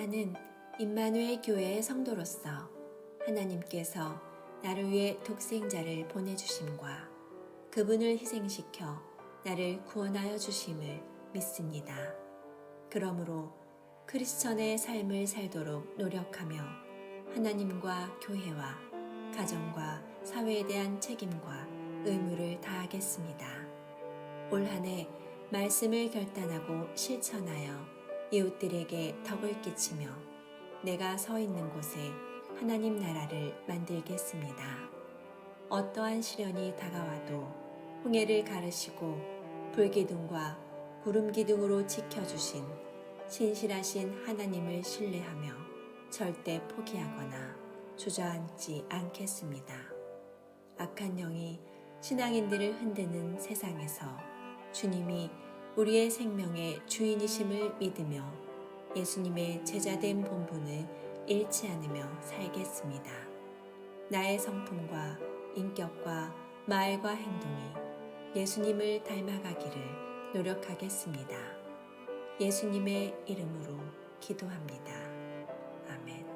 나는 임마누엘 교회의 성도로서 하나님께서 나를 위해 독생자를 보내주심과 그분을 희생시켜 나를 구원하여 주심을 믿습니다. 그러므로 크리스천의 삶을 살도록 노력하며 하나님과 교회와 가정과 사회에 대한 책임과 의무를 다하겠습니다. 올 한 해 말씀을 결단하고 실천하여 이웃들에게 덕을 끼치며 내가 서 있는 곳에 하나님 나라를 만들겠습니다. 어떠한 시련이 다가와도 홍해를 가르시고 불기둥과 구름기둥으로 지켜주신 신실하신 하나님을 신뢰하며 절대 포기하거나 주저앉지 않겠습니다. 악한 영이 신앙인들을 흔드는 세상에서 주님이 우리의 생명의 주인이심을 믿으며 예수님의 제자된 본분을 잃지 않으며 살겠습니다. 나의 성품과 인격과 말과 행동이 예수님을 닮아가기를 노력하겠습니다. 예수님의 이름으로 기도합니다. 아멘.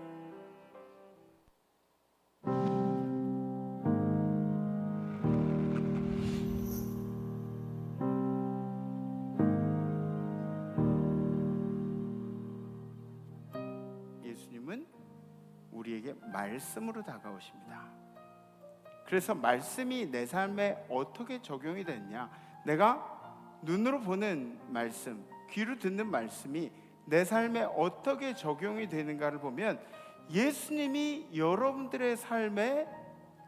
예수님은 우리에게 말씀으로 다가오십니다. 그래서 말씀이 내 삶에 어떻게 적용이 됐냐, 내가 눈으로 보는 말씀, 귀로 듣는 말씀이 내 삶에 어떻게 적용이 되는가를 보면 예수님이 여러분들의 삶에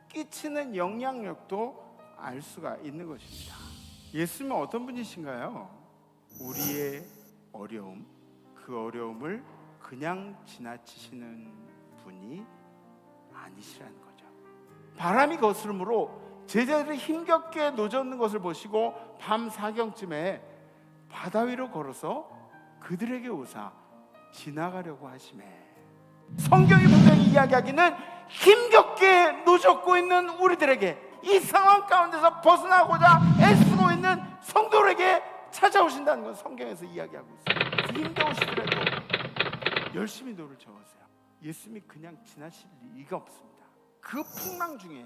끼치는 영향력도 알 수가 있는 것입니다. 예수님은 어떤 분이신가요? 우리의 어려움, 그 어려움을 그냥 지나치시는 분이 아니시라는 거죠. 바람이 거스름으로 제자들이 힘겹게 노젓는 것을 보시고 밤 사경쯤에 바다 위로 걸어서 그들에게 오사 지나가려고 하시매, 성경이 분명히 이야기하기는 힘겹게 노젓고 있는 우리들에게, 이 상황 가운데서 벗어나고자 애쓰고 있는 성도들에게 찾아오신다는 건 성경에서 이야기하고 있어요. 힘겨우시더라도 열심히 노를 저으세요. 예수님이 그냥 지나칠 리가 없습니다. 그 풍랑 중에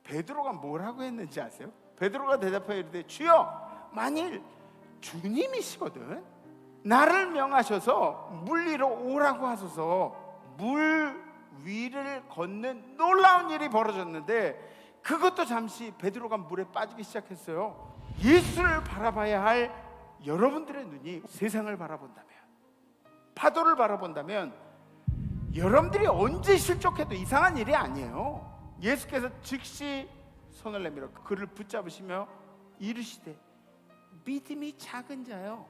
베드로가 뭐라고 했는지 아세요? 베드로가 대답하여 이르되 주여, 만일 주님이시거든 나를 명하셔서 물 위로 오라고 하소서. 물 위를 걷는 놀라운 일이 벌어졌는데 그것도 잠시 베드로가 물에 빠지기 시작했어요. 예수를 바라봐야 할 여러분들의 눈이 세상을 바라본다면, 파도를 바라본다면 여러분들이 언제 실족해도 이상한 일이 아니에요. 예수께서 즉시 손을 내밀어 그를 붙잡으시며 이르시되 믿음이 작은 자여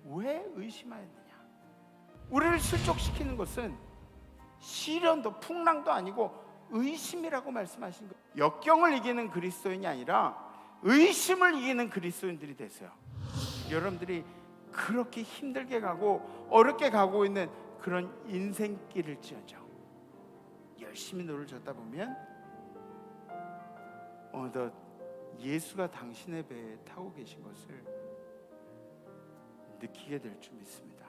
왜 의심하였느냐. 우리를 실족시키는 것은 시련도 풍랑도 아니고 의심이라고 말씀하신 거예요. 역경을 이기는 그리스도인이 아니라 의심을 이기는 그리스도인들이 되세요. 여러분들이 그렇게 힘들게 가고 어렵게 가고 있는 그런 인생길일지언정 열심히 노를 젓다 보면 어느덧 예수가 당신의 배에 타고 계신 것을 느끼게 될 줄 믿습니다.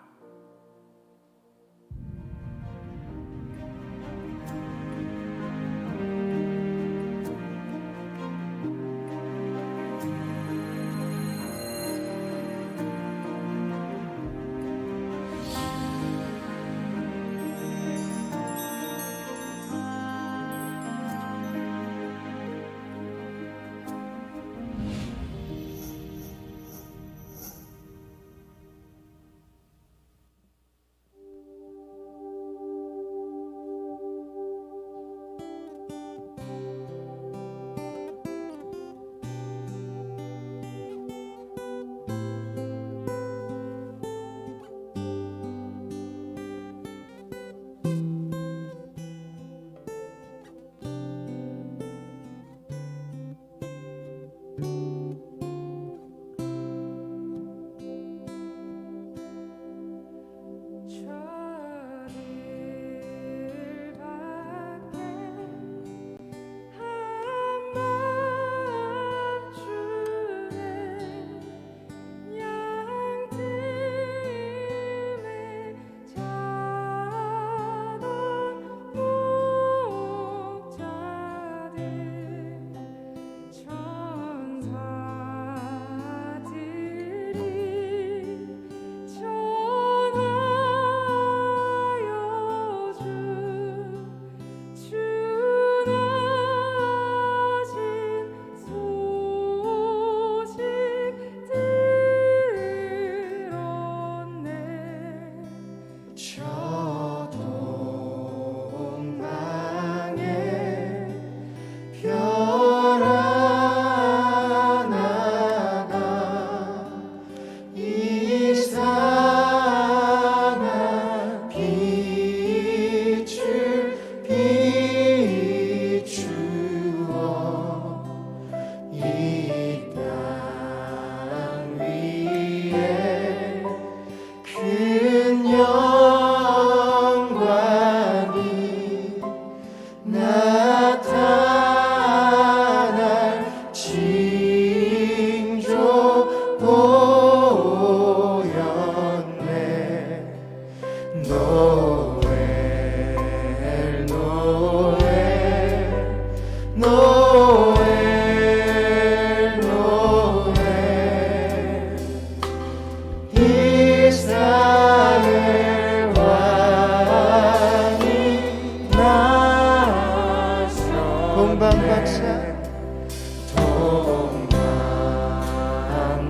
동방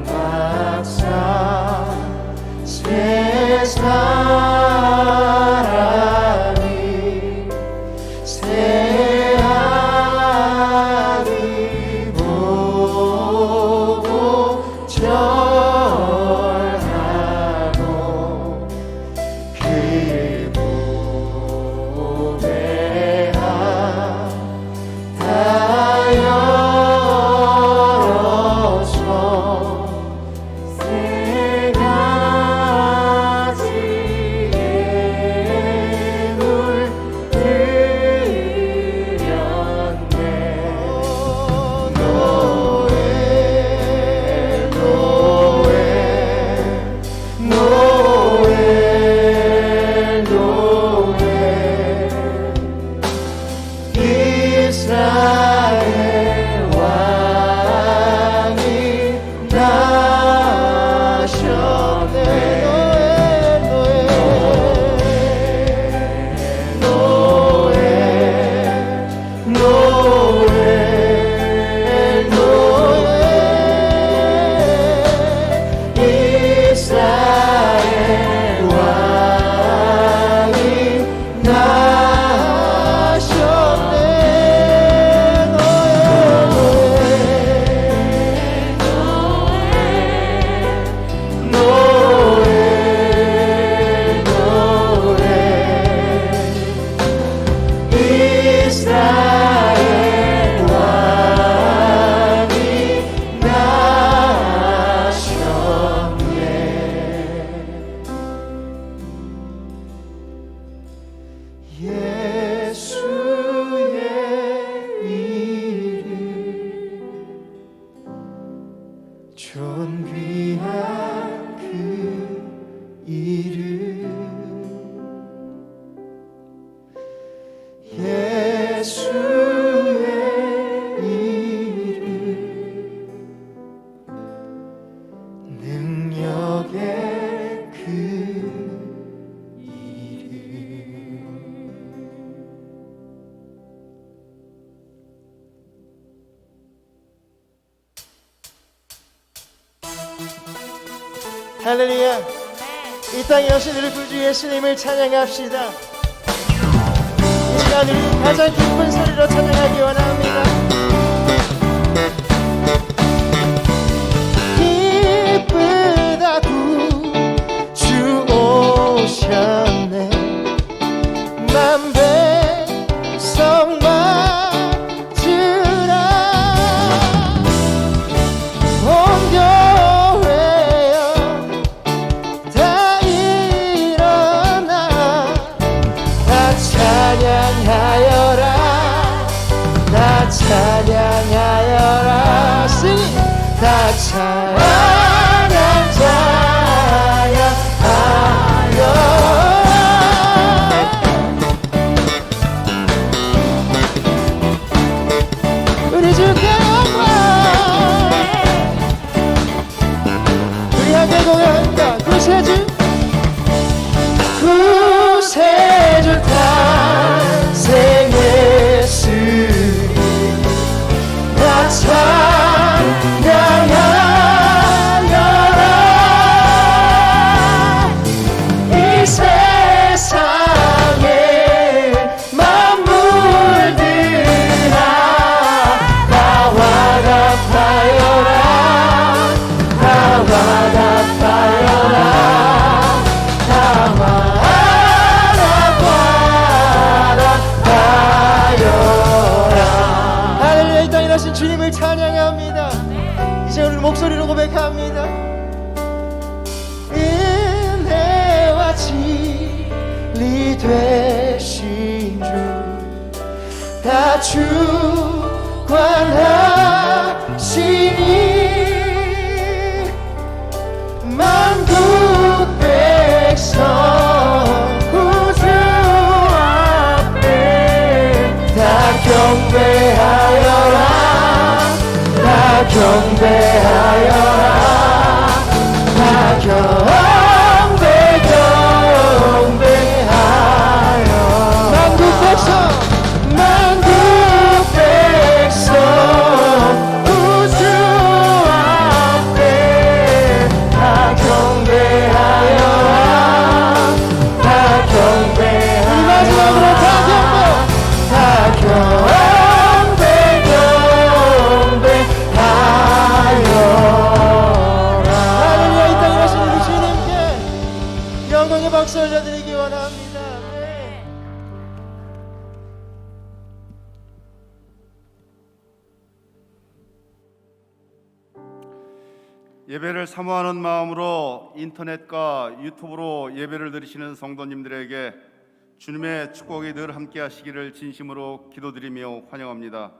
박사 세 사람이 새 하늘 보고 절하고 그 보배하 다 열어서 세 가지의 물들였네. 노에 노에 노에 노에 이스라엘 왕이 나셨네. 노에 노에 노에 이스라엘 왕이 나셨네. 이스라엘 왕이 나셨네. 예수의 이름 존귀한 그 이름 예수의 이름 능력의 그 이름. 할렐루야. 이 땅에 오신 우리 구주 예수님을 찬양합시다. 이 시간 우리 가장 기쁜 소리로 찬양하기 원합니다. 기쁘다구 주 오셨네. 만백성 맞으라. 온 교회여 다 일어나 다 찬양하여라. 다 찬양하여라. 다 찬양하여라. 우리 주께 영광. 우리 함께 공연합니다. 구세주 구세주 탄생했으니 다 찬양하여라. 이 세상에 만물들아 나와 같아여라. 나와 같아여라. 나와 같아여라. 할렐루야. 이 땅에 나신 주님을 찬양합니다. 이제 우리 목소리로 고백합니다. 은혜와 진리 되신 주 다 주관하시니 만국 백성 구주 앞에 다 경배하여라. 다 경배하여라. 다 경배하여 만국 백성 만국 백성 예배를 사모하는 마음으로 인터넷과 유튜브로 예배를 드리시는 성도님들에게 주님의 축복이 늘 함께 하시기를 진심으로 기도드리며 환영합니다.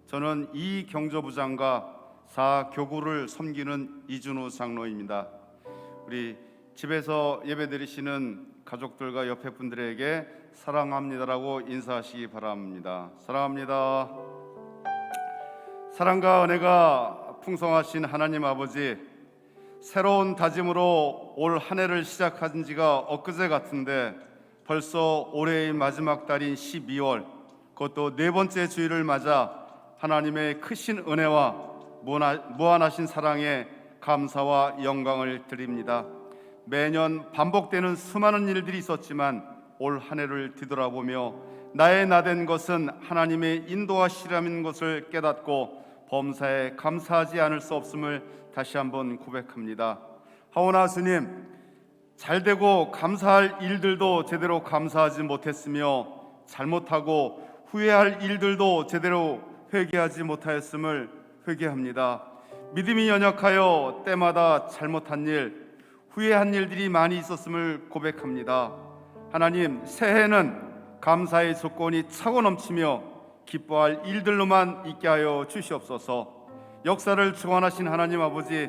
저는 이경조부장과 4교구를 섬기는 이준우 장로입니다. 우리 집에서 예배 드리시는 가족들과 옆에 분들에게 사랑합니다라고 인사하시기 바랍니다. 사랑합니다. 사랑과 은혜가 풍성하신 하나님 아버지, 새로운 다짐으로 올 한 해를 시작한 지가 엊그제 같은데 벌써 올해의 마지막 달인 12월, 그것도 네 번째 주일을 맞아 하나님의 크신 은혜와 무한하신 사랑에 감사와 영광을 드립니다. 매년 반복되는 수많은 일들이 있었지만 올 한 해를 뒤돌아보며 나의 나된 것은 하나님의 인도하시라는 것을 깨닫고 범사에 감사하지 않을 수 없음을 다시 한번 고백합니다. 하오나 주님, 잘되고 감사할 일들도 제대로 감사하지 못했으며 잘못하고 후회할 일들도 제대로 회개하지 못하였음을 회개합니다. 믿음이 연약하여 때마다 잘못한 일, 후회한 일들이 많이 있었음을 고백합니다. 하나님, 새해는 감사의 조건이 차고 넘치며 기뻐할 일들로만 있게 하여 주시옵소서. 역사를 주관하신 하나님 아버지,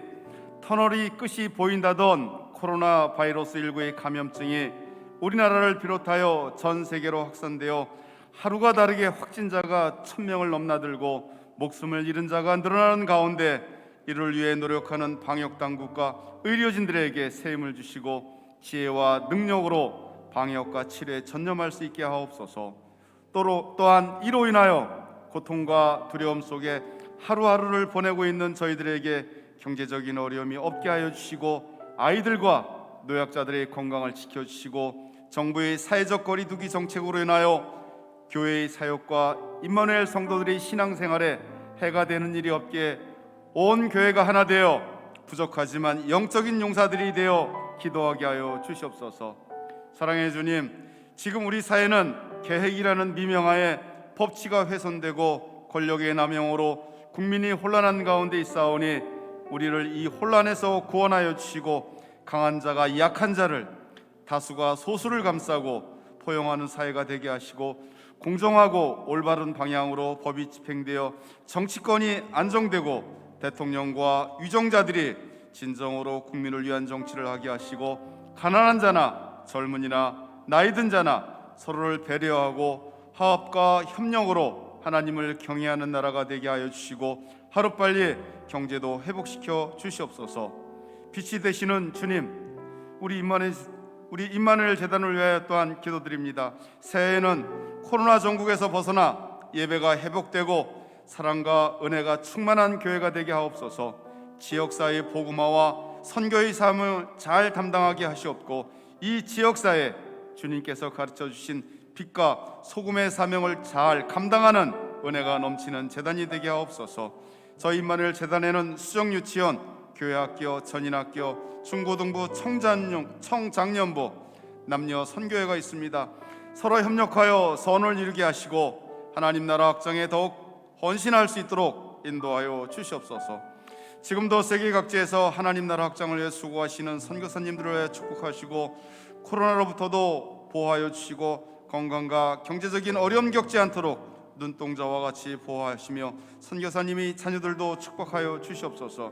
터널이 끝이 보인다던 코로나 바이러스 19의 감염증이 우리나라를 비롯하여 전 세계로 확산되어 하루가 다르게 확진자가 1000명을 넘나들고 목숨을 잃은 자가 늘어나는 가운데 이를 위해 노력하는 방역당국과 의료진들에게 새 힘을 주시고 지혜와 능력으로 방역과 치료에 전념할 수 있게 하옵소서. 또한 이로 인하여 고통과 두려움 속에 하루하루를 보내고 있는 저희들에게 경제적인 어려움이 없게 하여 주시고 아이들과 노약자들의 건강을 지켜주시고 정부의 사회적 거리두기 정책으로 인하여 교회의 사역과 임마누엘 성도들의 신앙생활에 해가 되는 일이 없게 온 교회가 하나 되어 부족하지만 영적인 용사들이 되어 기도하게 하여 주시옵소서. 사랑의 주님, 지금 우리 사회는 계획이라는 미명하에 법치가 훼손되고 권력의 남용으로 국민이 혼란한 가운데 있사오니 우리를 이 혼란에서 구원하여 주시고 강한 자가 약한 자를, 다수가 소수를 감싸고 포용하는 사회가 되게 하시고 공정하고 올바른 방향으로 법이 집행되어 정치권이 안정되고 대통령과 위정자들이 진정으로 국민을 위한 정치를 하게 하시고 가난한 자나 젊은이나 나이든 자나 서로를 배려하고 화합과 협력으로 하나님을 경외하는 나라가 되게 하여 주시고 하루빨리 경제도 회복시켜 주시옵소서. 빛이 되시는 주님, 우리 임마누엘 재단을 위하여 또한 기도드립니다. 새해에는 코로나 전국에서 벗어나 예배가 회복되고 사랑과 은혜가 충만한 교회가 되게 하옵소서. 지역사회의 복음화와 선교의 삶을 잘 담당하게 하시옵고 이 지역사회 주님께서 가르쳐 주신 빛과 소금의 사명을 잘 감당하는 은혜가 넘치는 재단이 되게 하옵소서. 저희 임마누엘 재단에는 수정유치원, 교회학교, 전인학교, 중고등부, 청장년부, 남녀 선교회가 있습니다. 서로 협력하여 선을 이루게 하시고 하나님 나라 확장에 더욱 헌신할 수 있도록 인도하여 주시옵소서. 지금도 세계 각지에서 하나님 나라 확장을 위해 수고하시는 선교사님들을 위해 축복하시고 코로나로부터도 보호하여 주시고 건강과 경제적인 어려움 겪지 않도록 눈동자와 같이 보호하시며 선교사님이 자녀들도 축복하여 주시옵소서.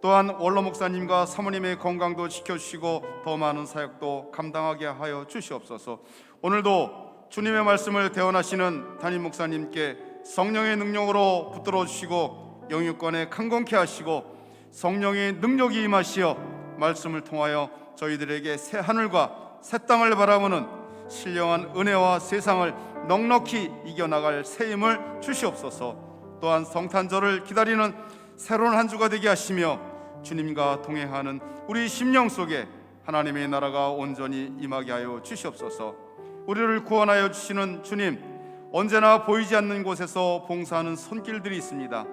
또한 원로 목사님과 사모님의 건강도 지켜주시고 더 많은 사역도 감당하게 하여 주시옵소서. 오늘도 주님의 말씀을 대언하시는 담임 목사님께 성령의 능력으로 붙들어 주시고 영육권에 강건케 하시고 성령의 능력이 임하시어 말씀을 통하여 저희들에게 새 하늘과 새 땅을 바라보는 신령한 은혜와 세상을 넉넉히 이겨나갈 새 힘을 주시옵소서. 또한 성탄절을 기다리는 새로운 한 주가 되게 하시며 주님과 동행하는 우리 심령 속에 하나님의 나라가 온전히 임하게 하여 주시옵소서. 우리를 구원하여 주시는 주님, 언제나 보이지 않는 곳에서 봉사하는 손길들이 있습니다.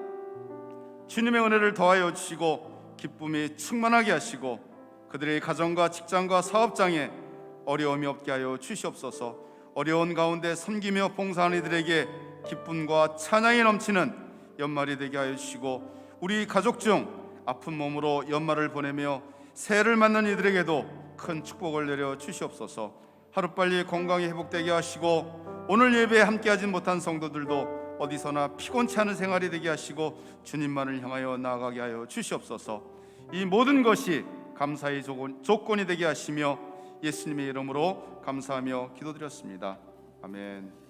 주님의 은혜를 더하여 주시고 기쁨이 충만하게 하시고 그들의 가정과 직장과 사업장에 어려움이 없게 하여 주시옵소서. 어려운 가운데 섬기며 봉사하는 이들에게 기쁨과 찬양이 넘치는 연말이 되게 하여 주시고 우리 가족 중 아픈 몸으로 연말을 보내며 새해를 맞는 이들에게도 큰 축복을 내려 주시옵소서. 하루빨리 건강이 회복되게 하시고 오늘 예배에 함께하지 못한 성도들도 어디서나 피곤치 않은 생활이 되게 하시고 주님만을 향하여 나아가게 하여 주시옵소서. 이 모든 것이 감사의 조건이 되게 하시며 예수님의 이름으로 감사하며 기도드렸습니다. 아멘.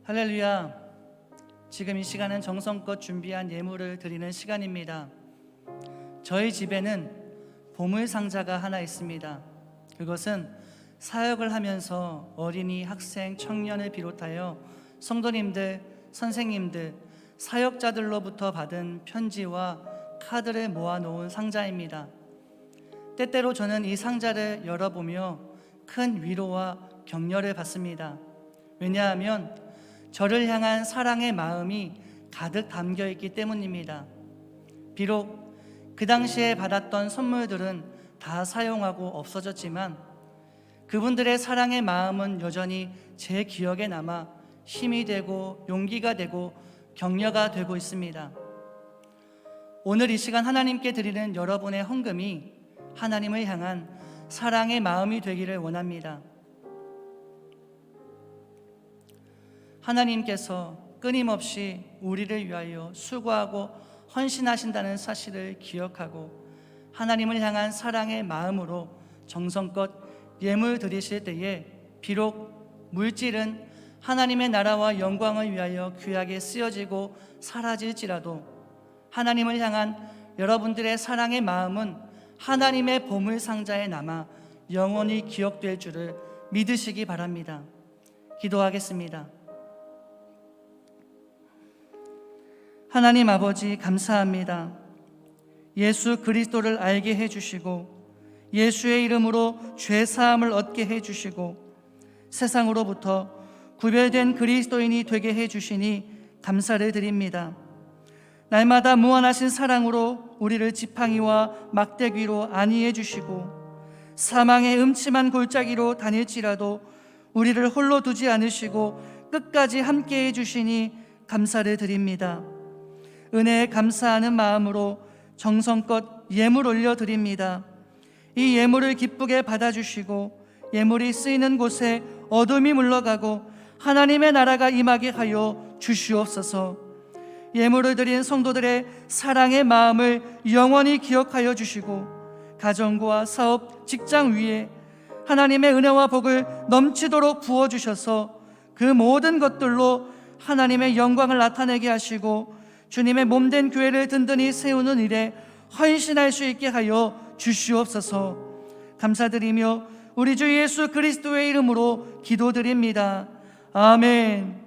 할렐루야. 지금 이 시간은 정성껏 준비한 예물을 드리는 시간입니다. 저희 집에는 보물 상자가 하나 있습니다. 그것은 사역을 하면서 어린이, 학생, 청년을 비롯하여 성도님들, 선생님들, 사역자들로부터 받은 편지와 카드를 모아놓은 상자입니다. 때때로 저는 이 상자를 열어보며 큰 위로와 격려를 받습니다. 왜냐하면 저를 향한 사랑의 마음이 가득 담겨 있기 때문입니다. 비록 그 당시에 받았던 선물들은 다 사용하고 없어졌지만 그분들의 사랑의 마음은 여전히 제 기억에 남아 힘이 되고 용기가 되고 격려가 되고 있습니다. 오늘 이 시간 하나님께 드리는 여러분의 헌금이 하나님을 향한 사랑의 마음이 되기를 원합니다. 하나님께서 끊임없이 우리를 위하여 수고하고 헌신하신다는 사실을 기억하고 하나님을 향한 사랑의 마음으로 정성껏 예물 드리실 때에 비록 물질은 하나님의 나라와 영광을 위하여 귀하게 쓰여지고 사라질지라도 하나님을 향한 여러분들의 사랑의 마음은 하나님의 보물 상자에 남아 영원히 기억될 줄을 믿으시기 바랍니다. 기도하겠습니다. 하나님 아버지, 감사합니다. 예수 그리스도를 알게 해주시고 예수의 이름으로 죄사함을 얻게 해주시고 세상으로부터 구별된 그리스도인이 되게 해주시니 감사를 드립니다. 날마다 무한하신 사랑으로 우리를 지팡이와 막대기로 안위해 주시고 사망의 음침한 골짜기로 다닐지라도 우리를 홀로 두지 않으시고 끝까지 함께해 주시니 감사를 드립니다. 은혜에 감사하는 마음으로 정성껏 예물 올려드립니다. 이 예물을 기쁘게 받아주시고 예물이 쓰이는 곳에 어둠이 물러가고 하나님의 나라가 임하게 하여 주시옵소서. 예물을 드린 성도들의 사랑의 마음을 영원히 기억하여 주시고 가정과 사업, 직장 위에 하나님의 은혜와 복을 넘치도록 부어주셔서 그 모든 것들로 하나님의 영광을 나타내게 하시고 주님의 몸된 교회를 든든히 세우는 일에 헌신할 수 있게 하여 주시옵소서. 감사드리며 우리 주 예수 그리스도의 이름으로 기도드립니다. 아멘.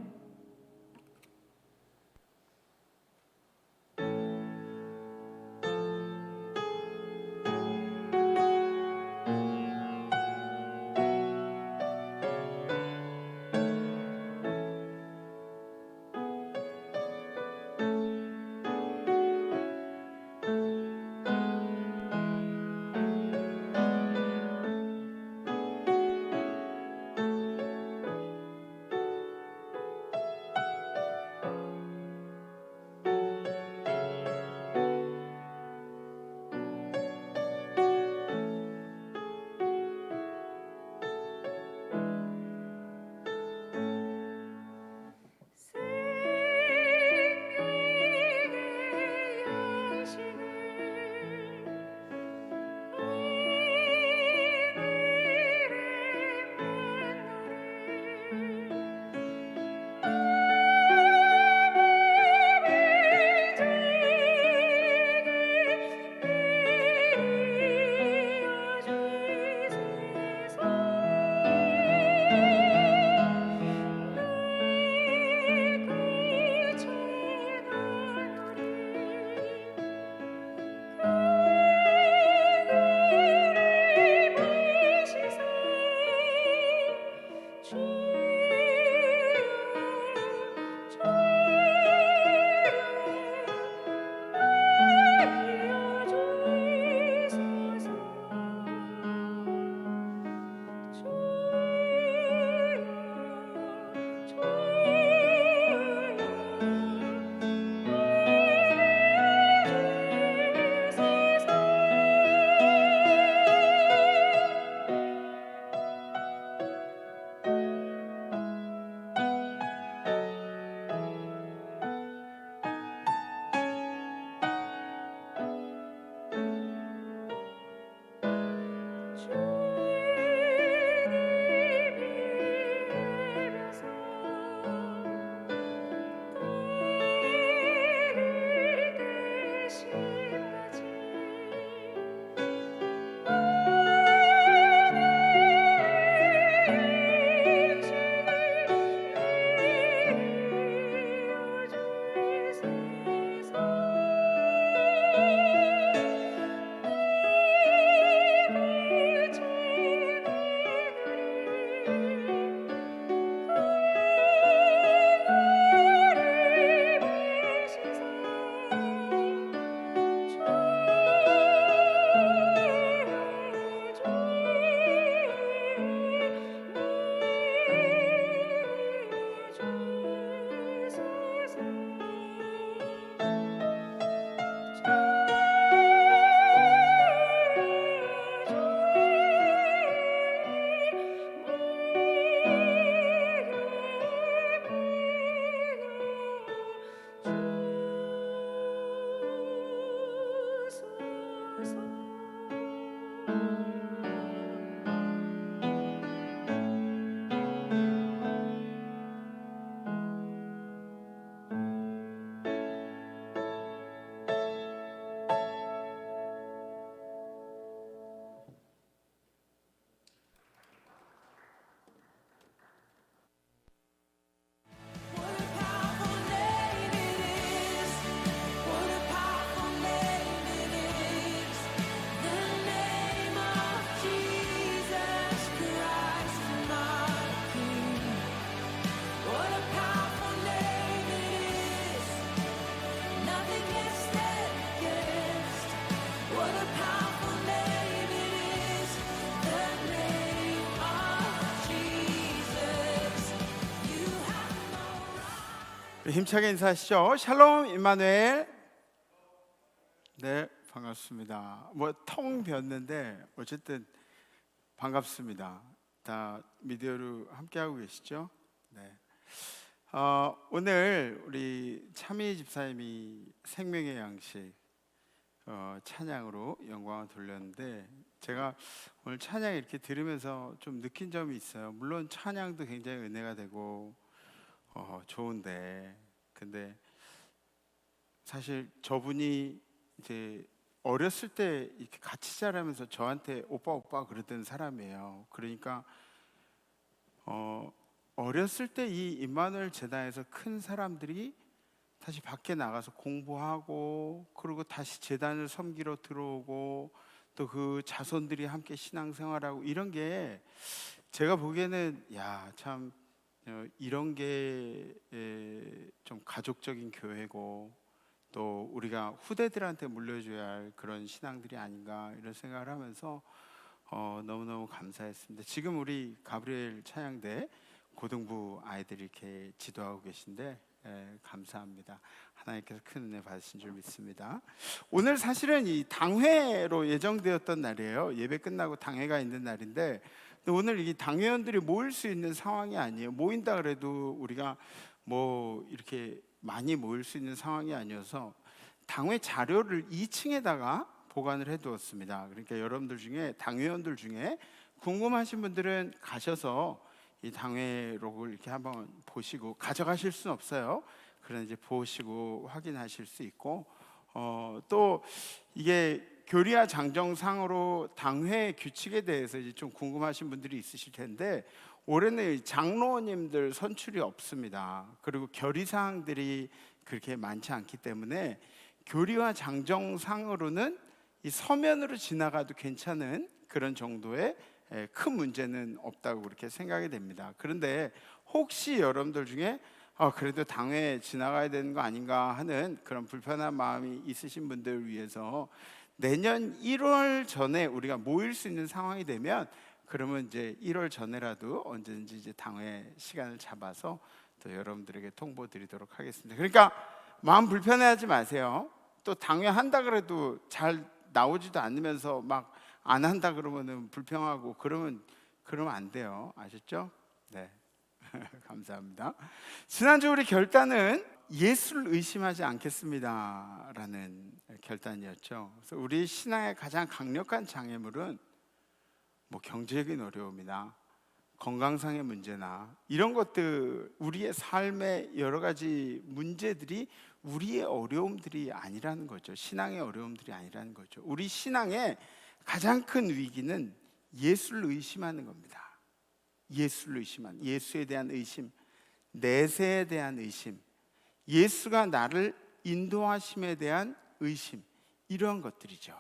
우리 힘차게 인사하시죠. 샬롬 임마누엘. 네, 반갑습니다. 뭐 텅 비었는데 어쨌든 반갑습니다. 다 미디어로 함께하고 계시죠? 네. 오늘 우리 참희 집사님이 생명의 양식 찬양으로 영광을 돌렸는데, 제가 오늘 찬양 이렇게 들으면서 좀 느낀 점이 있어요. 물론 찬양도 굉장히 은혜가 되고 좋은데, 근데 사실 저분이 이제 어렸을 때 이렇게 같이 자라면서 저한테 오빠 오빠 그러던 사람이에요. 그러니까 어렸을 때 이 임마누엘 재단에서 큰 사람들이 다시 밖에 나가서 공부하고, 그리고 다시 재단을 섬기러 들어오고, 또 그 자손들이 함께 신앙생활하고, 이런 게 제가 보기에는 참 이런 게 좀 가족적인 교회고, 또 우리가 후대들한테 물려줘야 할 그런 신앙들이 아닌가, 이런 생각을 하면서 너무너무 감사했습니다. 지금 우리 가브리엘 찬양대 고등부 아이들이 이렇게 지도하고 계신데 감사합니다. 하나님께서 큰 은혜 받으신 줄 믿습니다. 오늘 사실은 이 당회로 예정되었던 날이에요. 예배 끝나고 당회가 있는 날인데, 오늘 이 당회원들이 모일 수 있는 상황이 아니에요. 모인다 그래도 우리가 뭐 이렇게 많이 모일 수 있는 상황이 아니어서 당회 자료를 2층에다가 보관을 해두었습니다. 그러니까 여러분들 중에, 당회원들 중에 궁금하신 분들은 가셔서 이 당회록을 이렇게 한번 보시고, 가져가실 수는 없어요. 그러나 이제 보시고 확인하실 수 있고, 또 이게 교리와 장정상으로 당회 규칙에 대해서 이제 좀 궁금하신 분들이 있으실 텐데, 올해는 장로님들 선출이 없습니다. 그리고 결의사항들이 그렇게 많지 않기 때문에 교리와 장정상으로는 이 서면으로 지나가도 괜찮은 그런 정도의 큰 문제는 없다고 그렇게 생각이 됩니다. 그런데 혹시 여러분들 중에 그래도 당회 지나가야 되는 거 아닌가 하는 그런 불편한 마음이 있으신 분들을 위해서, 내년 1월 전에 우리가 모일 수 있는 상황이 되면, 그러면 이제 1월 전에라도 언제든지 이제 당회 시간을 잡아서 또 여러분들에게 통보 드리도록 하겠습니다. 그러니까 마음 불편해하지 마세요. 또 당회 한다 그래도 잘 나오지도 않으면서 막 안 한다 그러면은 불평하고 그러면 안 돼요. 아셨죠? 네. 감사합니다. 지난주 우리 결단은 예수를 의심하지 않겠습니다라는 결단이었죠. 그래서 우리 신앙의 가장 강력한 장애물은 뭐 경제적인 어려움이나 건강상의 문제나 이런 것들, 우리의 삶의 여러 가지 문제들이 우리의 어려움들이 아니라는 거죠. 신앙의 어려움들이 아니라는 거죠. 우리 신앙의 가장 큰 위기는 예수를 의심하는 겁니다. 예수를 의심하는, 예수에 대한 의심, 내세에 대한 의심, 예수가 나를 인도하심에 대한 의심, 이런 것들이죠.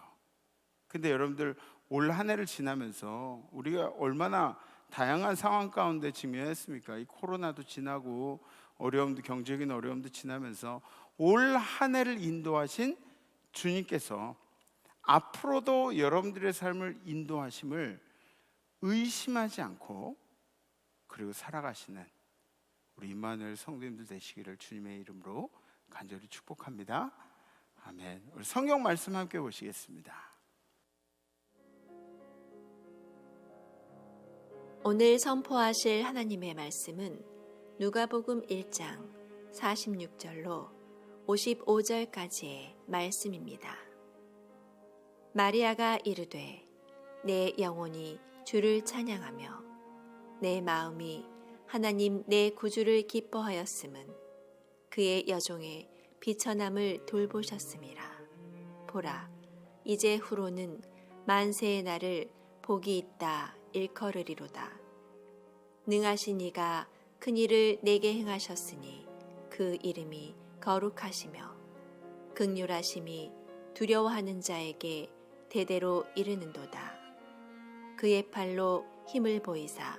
근데 여러분들, 올 한 해를 지나면서 우리가 얼마나 다양한 상황 가운데 직면했습니까? 이 코로나도 지나고 어려움도, 경제적인 어려움도 지나면서 올 한 해를 인도하신 주님께서 앞으로도 여러분들의 삶을 인도하심을 의심하지 않고 그리고 살아가시는 우리 임마누엘 성도님들 되시기를 주님의 이름으로 간절히 축복합니다. 아멘. 우리 성경 말씀 함께 보시겠습니다. 오늘 선포하실 하나님의 말씀은 누가복음 1장 46절로 55절까지의 말씀입니다. 마리아가 이르되 내 영혼이 주를 찬양하며 내 마음이 하나님 내 구주를 기뻐하였음은 그의 여종의 비천함을 돌보셨음이라. 보라, 이제 후로는 만세의 날을 복이 있다 일컬으리로다. 능하신 이가 큰 일을 내게 행하셨으니 그 이름이 거룩하시며 긍휼하심이 두려워하는 자에게 대대로 이르는도다. 그의 팔로 힘을 보이사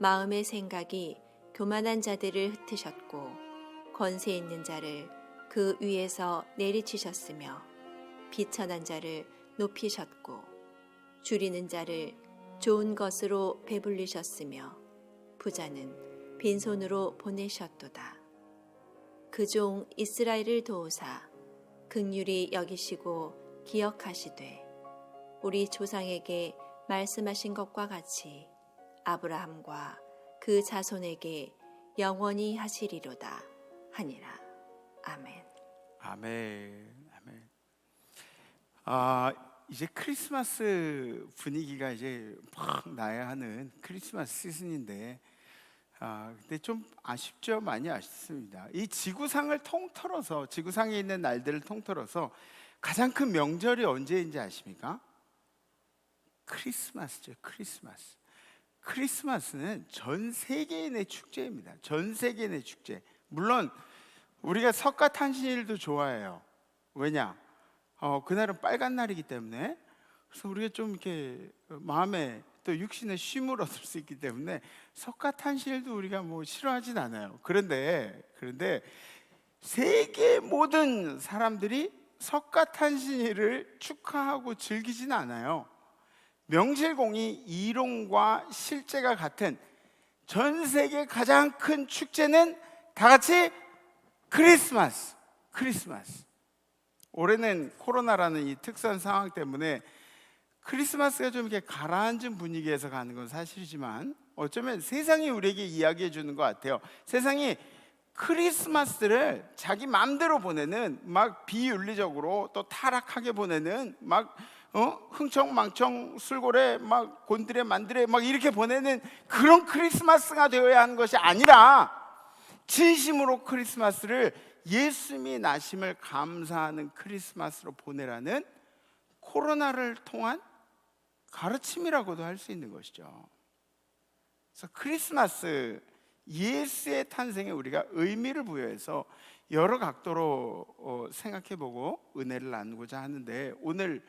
마음의 생각이 교만한 자들을 흩으셨고 권세 있는 자를 그 위에서 내리치셨으며 비천한 자를 높이셨고 줄이는 자를 좋은 것으로 배불리셨으며 부자는 빈손으로 보내셨도다. 그 종 이스라엘을 도우사 긍휼히 여기시고 기억하시되 우리 조상에게 말씀하신 것과 같이 아브라함과 그 자손에게 영원히 하시리로다 하니라. 아멘. 아멘. 아멘. 이제 크리스마스 분위기가 이제 막 나야 하는 크리스마스 시즌인데, 근데 좀 아쉽죠? 많이 아쉽습니다. 이 지구상을 통틀어서, 지구상에 있는 날들을 통틀어서 가장 큰 명절이 언제인지 아십니까? 크리스마스죠. 크리스마스. 크리스마스는 전 세계인의 축제입니다. 전 세계인의 축제. 물론 우리가 석가탄신일도 좋아해요. 왜냐? 그날은 빨간 날이기 때문에. 그래서 우리가 좀 이렇게 마음에 또 육신에 쉼을 얻을 수 있기 때문에 석가탄신일도 우리가 뭐 싫어하진 않아요. 그런데 세계 모든 사람들이 석가탄신일을 축하하고 즐기진 않아요. 명실공히 이론과 실제가 같은 전 세계 가장 큰 축제는 다 같이 크리스마스. 올해는 코로나라는 이 특수한 상황 때문에 크리스마스가 좀 이렇게 가라앉은 분위기에서 가는 건 사실이지만 어쩌면 세상이 우리에게 이야기해 주는 것 같아요. 세상이 크리스마스를 자기 마음대로 보내는, 막 비윤리적으로 또 타락하게 보내는, 막 흥청망청 술고래 막 곤드레 만드레 막 이렇게 보내는 그런 크리스마스가 되어야 하는 것이 아니라 진심으로 크리스마스를 예수님이 나심을 감사하는 크리스마스로 보내라는 코로나를 통한 가르침이라고도 할 수 있는 것이죠. 그래서 크리스마스, 예수의 탄생에 우리가 의미를 부여해서 여러 각도로 생각해보고 은혜를 나누고자 하는데, 오늘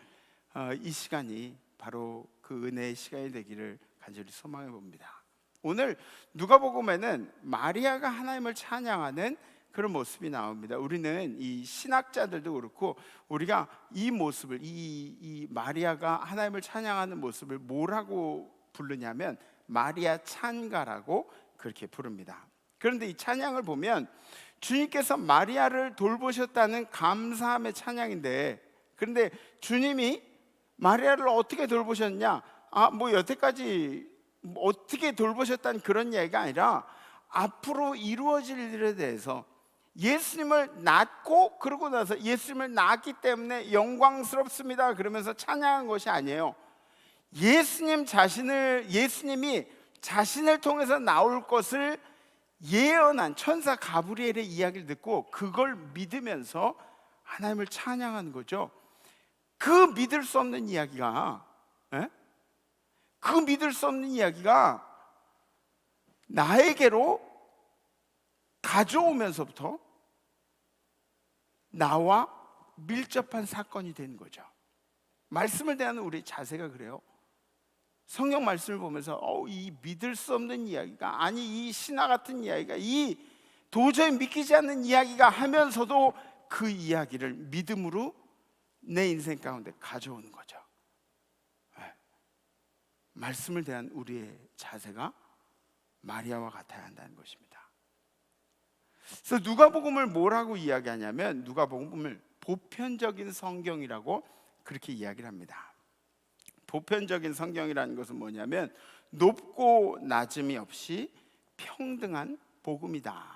이 시간이 바로 그 은혜의 시간이 되기를 간절히 소망해 봅니다. 오늘 누가복음에는 마리아가 하나님을 찬양하는 그런 모습이 나옵니다. 우리는 이 신학자들도 그렇고 우리가 이 모습을, 이 마리아가 하나님을 찬양하는 모습을 뭐라고 부르냐면 마리아 찬가라고 그렇게 부릅니다. 그런데 이 찬양을 보면 주님께서 마리아를 돌보셨다는 감사함의 찬양인데, 그런데 주님이 마리아를 어떻게 돌보셨냐? 뭐 여태까지 어떻게 돌보셨다는 그런 얘기가 아니라 앞으로 이루어질 일에 대해서 예수님을 낳고 그러고 나서 예수님을 낳았기 때문에 영광스럽습니다 그러면서 찬양한 것이 아니에요. 예수님이 자신을 통해서 나올 것을 예언한 천사 가브리엘의 이야기를 듣고 그걸 믿으면서 하나님을 찬양하는 거죠. 그 믿을 수 없는 이야기가 나에게로 가져오면서부터 나와 밀접한 사건이 되는 거죠. 말씀을 대하는 우리의 자세가 그래요. 성경 말씀을 보면서 이 믿을 수 없는 이야기가, 아니 이 신화 같은 이야기가, 이 도저히 믿기지 않는 이야기가 하면서도 그 이야기를 믿음으로 내 인생 가운데 가져오는 거죠. 말씀을 대한 우리의 자세가 마리아와 같아야 한다는 것입니다. 그래서 누가복음을 뭐라고 이야기하냐면 누가복음을 보편적인 성경이라고 그렇게 이야기를 합니다. 보편적인 성경이라는 것은 뭐냐면 높고 낮음이 없이 평등한 복음이다.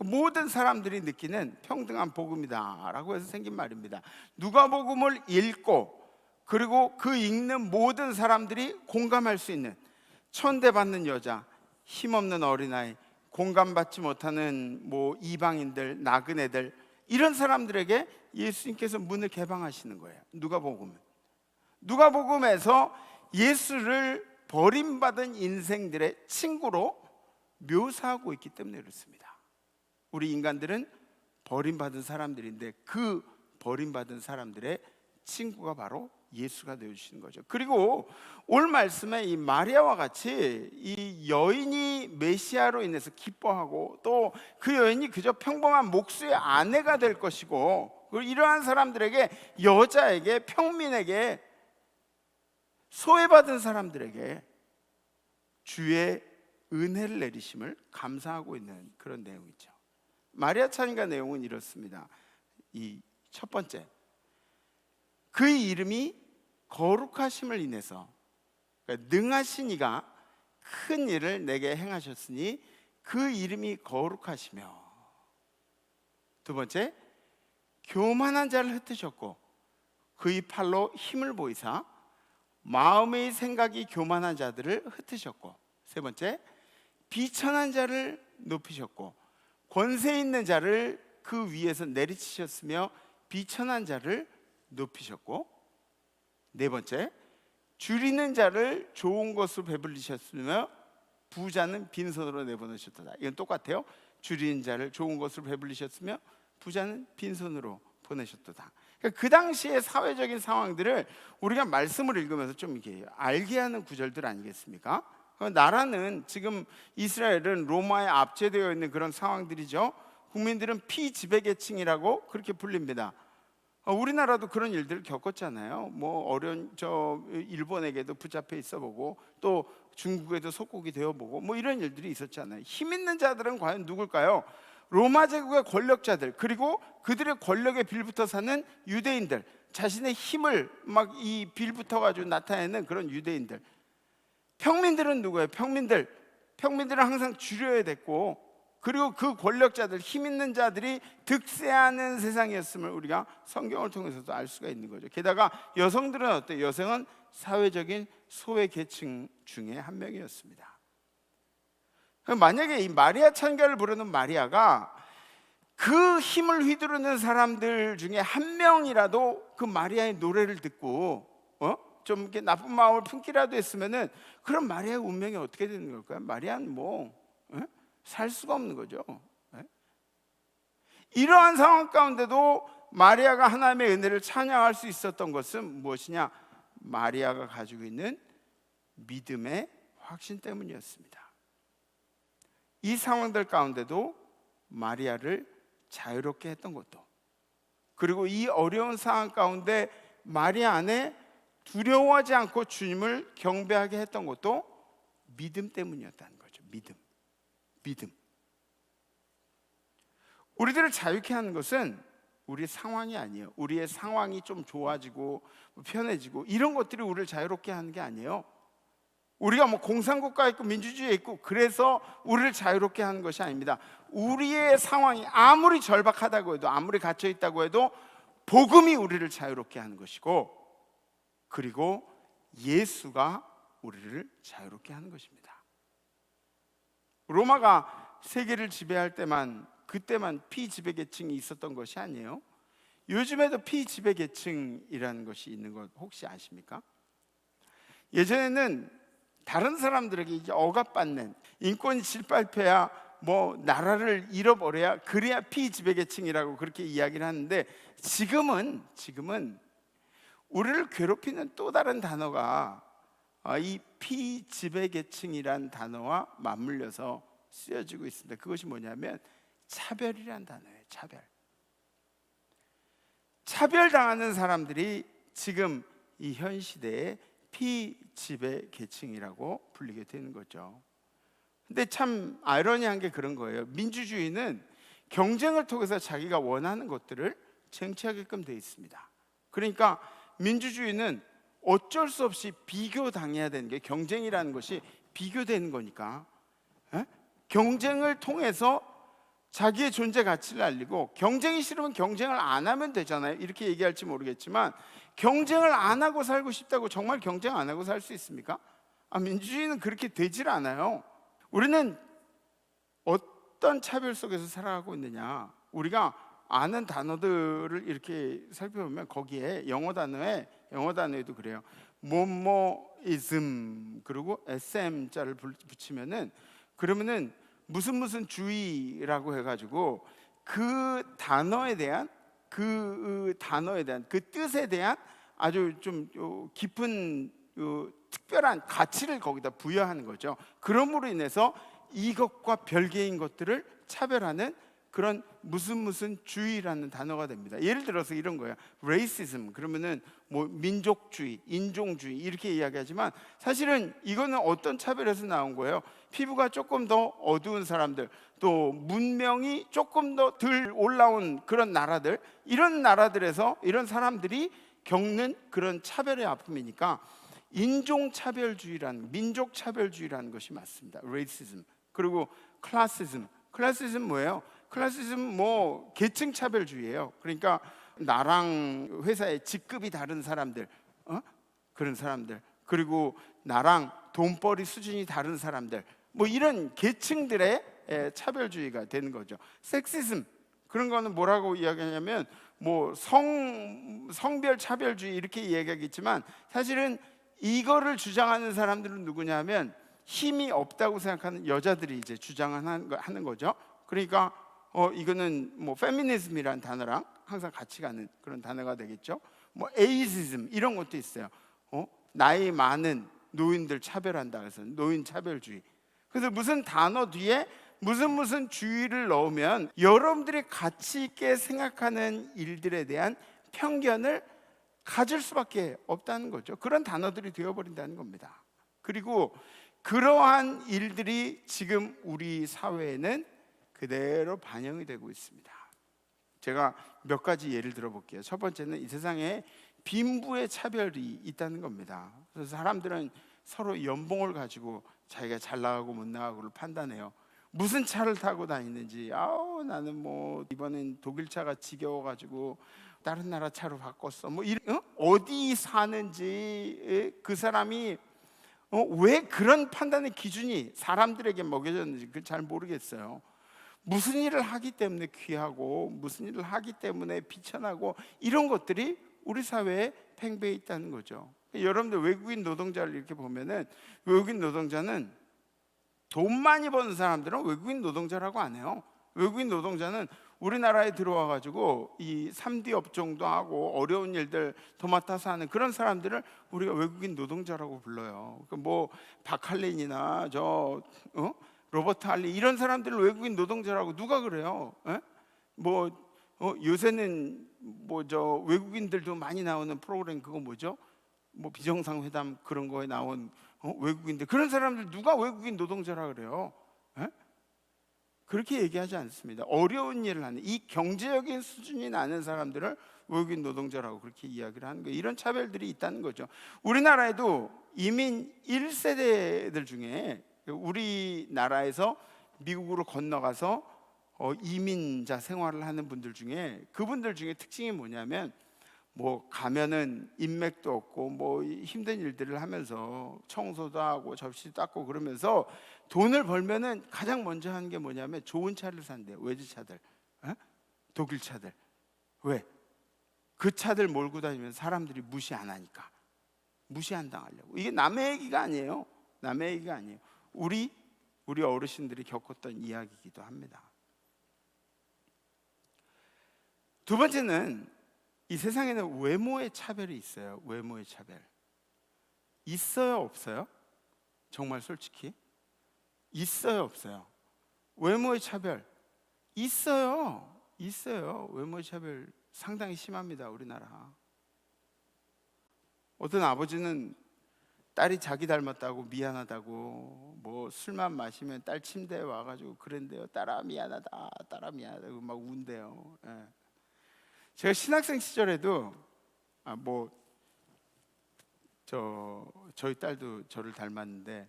모든 사람들이 느끼는 평등한 복음이다라고 해서 생긴 말입니다. 누가복음을 읽고 그리고 그 읽는 모든 사람들이 공감할 수 있는, 천대받는 여자, 힘없는 어린아이, 공감받지 못하는 이방인들, 나그네들, 이런 사람들에게 예수님께서 문을 개방하시는 거예요. 누가복음에서 예수를 버림받은 인생들의 친구로 묘사하고 있기 때문에 그렇습니다. 우리 인간들은 버림받은 사람들인데 그 버림받은 사람들의 친구가 바로 예수가 되어주시는 거죠. 그리고 올 말씀에 이 마리아와 같이 이 여인이 메시아로 인해서 기뻐하고 또 그 여인이 그저 평범한 목수의 아내가 될 것이고, 그리고 이러한 사람들에게, 여자에게, 평민에게, 소외받은 사람들에게 주의 은혜를 내리심을 감사하고 있는 그런 내용이죠. 마리아 찬가 내용은 이렇습니다. 이 첫 번째, 그의 이름이 거룩하심을 인해서, 그러니까 능하신 이가 큰 일을 내게 행하셨으니 그 이름이 거룩하시며, 두 번째, 교만한 자를 흩으셨고 그의 팔로 힘을 보이사 마음의 생각이 교만한 자들을 흩으셨고, 세 번째, 비천한 자를 높이셨고 권세 있는 자를 그 위에서 내리치셨으며 비천한 자를 높이셨고, 네 번째, 줄이는 자를 좋은 것으로 배불리셨으며 부자는 빈손으로 내보내셨다. 이건 똑같아요. 줄이는 자를 좋은 것으로 배불리셨으며 부자는 빈손으로 보내셨다. 그러니까 그 당시의 사회적인 상황들을 우리가 말씀을 읽으면서 좀 이렇게 알게 하는 구절들 아니겠습니까? 나라는, 지금 이스라엘은 로마에 압제되어 있는 그런 상황들이죠. 국민들은 피지배계층이라고 그렇게 불립니다. 우리나라도 그런 일들을 겪었잖아요. 뭐 어려운 일본에게도 붙잡혀 있어보고 또 중국에도 속국이 되어보고 뭐 이런 일들이 있었잖아요. 힘 있는 자들은 과연 누굴까요? 로마 제국의 권력자들, 그리고 그들의 권력에 빌붙어 사는 유대인들, 자신의 힘을 막 이 빌붙어 가지고 나타내는 그런 유대인들. 평민들은 누구예요? 평민들은 항상 줄여야 됐고, 그리고 그 권력자들, 힘 있는 자들이 득세하는 세상이었음을 우리가 성경을 통해서도 알 수가 있는 거죠. 게다가 여성들은 어때요? 여성은 사회적인 소외 계층 중에 한 명이었습니다. 만약에 이 마리아 찬가를 부르는 마리아가 그 힘을 휘두르는 사람들 중에 한 명이라도 그 마리아의 노래를 듣고 좀 이렇게 나쁜 마음을 품기라도 했으면은, 그럼 마리아의 운명이 어떻게 되는 걸까요? 마리아는 살 수가 없는 거죠. 이러한 상황 가운데도 마리아가 하나님의 은혜를 찬양할 수 있었던 것은 무엇이냐? 마리아가 가지고 있는 믿음의 확신 때문이었습니다. 이 상황들 가운데도 마리아를 자유롭게 했던 것도, 그리고 이 어려운 상황 가운데 마리아 안에 두려워하지 않고 주님을 경배하게 했던 것도 믿음 때문이었다는 거죠. 믿음. 우리들을 자유케 하는 것은 우리의 상황이 아니에요. 우리의 상황이 좀 좋아지고 편해지고 이런 것들이 우리를 자유롭게 하는 게 아니에요. 우리가 뭐 공산국가에 있고 민주주의에 있고 그래서 우리를 자유롭게 하는 것이 아닙니다. 우리의 상황이 아무리 절박하다고 해도, 아무리 갇혀 있다고 해도 복음이 우리를 자유롭게 하는 것이고, 그리고 예수가 우리를 자유롭게 하는 것입니다. 로마가 세계를 지배할 때만, 그때만 피지배계층이 있었던 것이 아니에요. 요즘에도 피지배계층이라는 것이 있는 것 혹시 아십니까? 예전에는 다른 사람들에게 이제 억압받는, 인권이 질발해야 뭐 나라를 잃어버려야, 그래야 피지배계층이라고 그렇게 이야기를 하는데, 지금은 우리를 괴롭히는 또 다른 단어가 이 피지배계층이란 단어와 맞물려서 쓰여지고 있습니다. 그것이 뭐냐면 차별이란 단어예요. 차별당하는 사람들이 지금 이 현 시대에 피지배계층이라고 불리게 되는 거죠. 근데 참 아이러니한 게 그런 거예요. 민주주의는 경쟁을 통해서 자기가 원하는 것들을 쟁취하게끔 되어 있습니다. 그러니까 민주주의는 어쩔 수 없이 비교당해야 되는 게, 경쟁이라는 것이 비교되는 거니까 경쟁을 통해서 자기의 존재 가치를 알리고, 경쟁이 싫으면 경쟁을 안 하면 되잖아요. 이렇게 얘기할지 모르겠지만, 경쟁을 안 하고 살고 싶다고 정말 경쟁 안 하고 살 수 있습니까? 민주주의는 그렇게 되질 않아요. 우리는 어떤 차별 속에서 살아가고 있느냐, 우리가 아는 단어들을 이렇게 살펴보면 거기에 영어 단어에도 그래요. 뭐뭐ism 그리고 sm자를 붙이면은, 그러면은 무슨 주의라고 해가지고 그 단어에 대한 그 뜻에 대한 아주 좀 깊은 특별한 가치를 거기다 부여하는 거죠. 그러므로 인해서 이것과 별개인 것들을 차별하는 그런 무슨 주의라는 단어가 됩니다. 예를 들어서 이런 거예요. racism 그러면은 뭐 민족주의, 인종주의 이렇게 이야기하지만 사실은 이거는 어떤 차별에서 나온 거예요? 피부가 조금 더 어두운 사람들, 또 문명이 조금 더 덜 올라온 그런 나라들, 이런 나라들에서 이런 사람들이 겪는 그런 차별의 아픔이니까 인종차별주의라는, 민족차별주의라는 것이 맞습니다. racism. 그리고 classism. classism 뭐예요? 클래시즘 뭐 계층 차별주의예요. 그러니까 나랑 회사의 직급이 다른 사람들, 그런 사람들, 그리고 나랑 돈벌이 수준이 다른 사람들, 뭐 이런 계층들의 차별주의가 되는 거죠. 섹시즘 그런 거는 뭐라고 이야기하냐면 뭐 성별 차별주의 이렇게 이야기하겠지만 사실은 이거를 주장하는 사람들은 누구냐면 힘이 없다고 생각하는 여자들이 이제 주장하는 거죠. 그러니까 이거는 뭐 페미니즘이라는 단어랑 항상 같이 가는 그런 단어가 되겠죠. 뭐 에이지즘 이런 것도 있어요. 나이 많은 노인들 차별한다 그래서 노인 차별주의. 그래서 무슨 단어 뒤에 무슨 주의를 넣으면 여러분들이 가치 있게 생각하는 일들에 대한 편견을 가질 수밖에 없다는 거죠. 그런 단어들이 되어버린다는 겁니다. 그리고 그러한 일들이 지금 우리 사회에는 그대로 반영이 되고 있습니다. 제가 몇 가지 예를 들어볼게요. 첫 번째는 이 세상에 빈부의 차별이 있다는 겁니다. 그래서 사람들은 서로 연봉을 가지고 자기가 잘 나가고 못 나가고를 판단해요. 무슨 차를 타고 다니는지, 나는 뭐 이번엔 독일 차가 지겨워가지고 다른 나라 차로 바꿨어. 뭐 어디 사는지, 그 사람이 왜 그런 판단의 기준이 사람들에게 먹여졌는지 그걸 잘 모르겠어요. 무슨 일을 하기 때문에 귀하고 무슨 일을 하기 때문에 비천하고 이런 것들이 우리 사회에 팽배해 있다는 거죠. 여러분들 외국인 노동자를 이렇게 보면은 외국인 노동자는 돈 많이 버는 사람들은 외국인 노동자라고 안 해요. 외국인 노동자는 우리나라에 들어와 가지고 이 3D 업종도 하고 어려운 일들 도맡아서 하는 그런 사람들을 우리가 외국인 노동자라고 불러요. 뭐 박할린이나 로버트 할리 이런 사람들을 외국인 노동자라고 누가 그래요? 요새는 외국인들도 많이 나오는 프로그램 그거 뭐죠? 뭐 비정상회담 그런 거에 나온 외국인들, 그런 사람들 누가 외국인 노동자라 그래요? 그렇게 얘기하지 않습니다. 어려운 일을 하는 이 경제적인 수준이 나는 사람들을 외국인 노동자라고 그렇게 이야기를 하는 거예요. 이런 차별들이 있다는 거죠. 우리나라에도 이민 1세대들 중에 우리나라에서 미국으로 건너가서 이민자 생활을 하는 분들 중에 그분들 중에 특징이 뭐냐면 뭐 가면은 인맥도 없고 뭐 힘든 일들을 하면서 청소도 하고 접시도 닦고 그러면서 돈을 벌면은 가장 먼저 하는 게 뭐냐면 좋은 차를 산대요. 외제차들, 독일 차들. 왜? 그 차들 몰고 다니면 사람들이 무시 안 하니까. 무시 안 당하려고. 이게 남의 얘기가 아니에요. 남의 얘기가 아니에요. 우리 어르신들이 겪었던 이야기이기도 합니다. 두 번째는 이 세상에는 외모의 차별이 있어요. 외모의 차별. 있어요, 없어요? 정말 솔직히 있어요, 없어요? 외모의 차별 있어요. 외모의 차별 상당히 심합니다. 우리나라. 어떤 아버지는 딸이 자기 닮았다고 미안하다고 뭐 술만 마시면 딸 침대에 와가지고 그런데요, 딸아 미안하다, 딸아 미안하다고 막 운대요. 제가 신학생 시절에도 저희 딸도 저를 닮았는데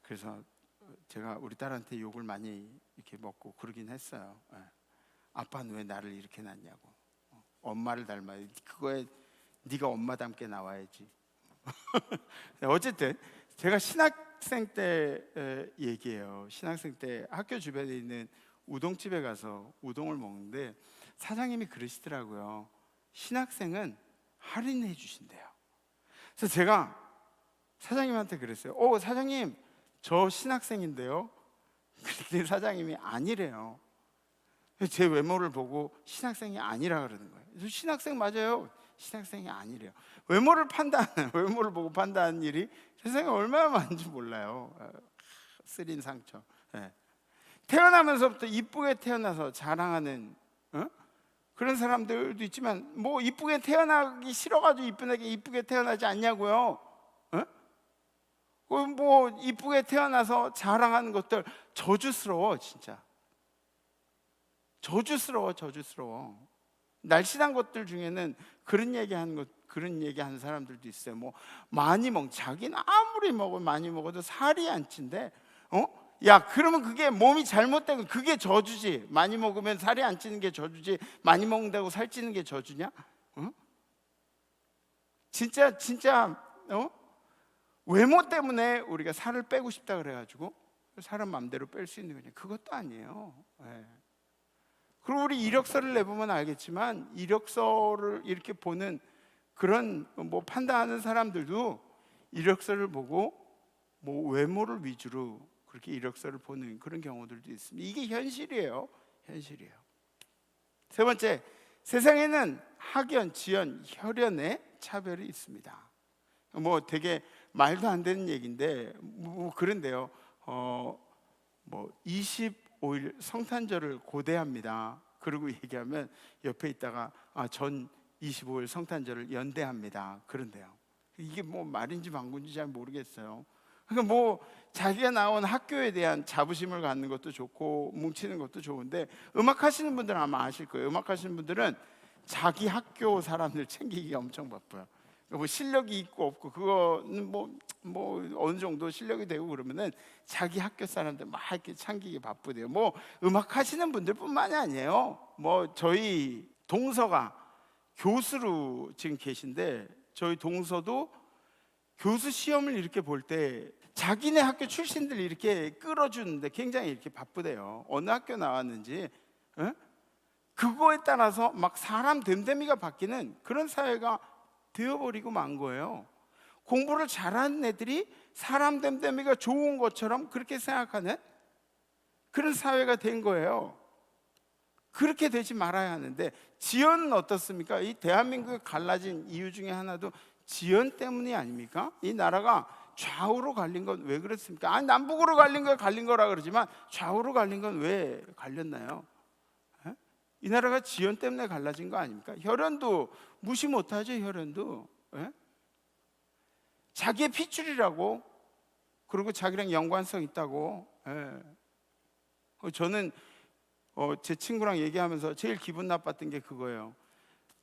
그래서 제가 우리 딸한테 욕을 많이 이렇게 먹고 그러긴 했어요. 아빠는 왜 나를 이렇게 낳냐고. 엄마를 닮아야 그거에 네가 엄마 닮게 나와야지. 어쨌든 제가 신학생 때 얘기해요. 신학생 때 학교 주변에 있는 우동집에 가서 우동을 먹는데 사장님이 그러시더라고요. 신학생은 할인해 주신대요. 그래서 제가 사장님한테 그랬어요. 사장님 저 신학생인데요. 그랬더니 사장님이 아니래요. 제 외모를 보고 신학생이 아니라 그러는 거예요. 신학생 맞아요. 신학생이 아니래요. 외모를 보고 판단하는 일이 세상에 얼마나 많은지 몰라요. 쓰린 상처. 태어나면서부터 이쁘게 태어나서 자랑하는 그런 사람들도 있지만, 뭐 이쁘게 태어나기 싫어가지고 이쁘게 태어나지 않냐고요. 뭐 이쁘게 태어나서 자랑하는 것들 저주스러워. 진짜 저주스러워. 날씬한 것들 중에는 그런 얘기하는 사람들도 있어요. 뭐 자기는 아무리 많이 먹어도 살이 안 찐대. 야, 그러면 그게 몸이 잘못되고 그게 저주지. 많이 먹으면 살이 안 찌는 게 저주지, 많이 먹는다고 살찌는 게 저주냐? 진짜 외모 때문에 우리가 살을 빼고 싶다 그래가지고 사람 마음대로 뺄 수 있는 거냐? 그것도 아니에요. 그리고 우리 이력서를 내보면 알겠지만, 이력서를 이렇게 보는 그런 판단하는 사람들도 이력서를 보고 외모를 위주로 그렇게 이력서를 보는 그런 경우들도 있습니다. 이게 현실이에요. 세 번째, 세상에는 학연, 지연, 혈연의 차별이 있습니다. 되게 말도 안 되는 얘기인데 그런데요. 25일 성탄절을 고대합니다. 그리고 얘기하면 옆에 있다가 전 25일 성탄절을 연대합니다. 그런데요, 이게 말인지 방구인지 잘 모르겠어요. 그러니까 자기가 나온 학교에 대한 자부심을 갖는 것도 좋고 뭉치는 것도 좋은데, 음악 하시는 분들은 아마 아실 거예요. 음악 하시는 분들은 자기 학교 사람들 챙기기가 엄청 바빠요. 실력이 있고 없고 그거는 어느 정도 실력이 되고 그러면은 자기 학교 사람들 막 이렇게 챙기기 바쁘대요. 음악 하시는 분들뿐만이 아니에요. 저희 동서가 교수로 지금 계신데, 저희 동서도 교수 시험을 이렇게 볼 때 자기네 학교 출신들 이렇게 끌어주는데 굉장히 이렇게 바쁘대요. 어느 학교 나왔는지. 그거에 따라서 막 사람 됨됨이가 바뀌는 그런 사회가 되어버리고 만 거예요. 공부를 잘하는 애들이 사람 됨됨이가 좋은 것처럼 그렇게 생각하는 그런 사회가 된 거예요. 그렇게 되지 말아야 하는데, 지연은 어떻습니까? 이 대한민국이 갈라진 이유 중에 하나도 지연 때문이 아닙니까? 이 나라가 좌우로 갈린 건 왜 그렇습니까? 남북으로 갈린 거라 그러지만 좌우로 갈린 건 왜 갈렸나요? 이 나라가 지연 때문에 갈라진 거 아닙니까? 혈연도 무시 못하죠. 혈연도 자기의 핏줄이라고, 그리고 자기랑 연관성 있다고. 저는 제 친구랑 얘기하면서 제일 기분 나빴던 게 그거예요.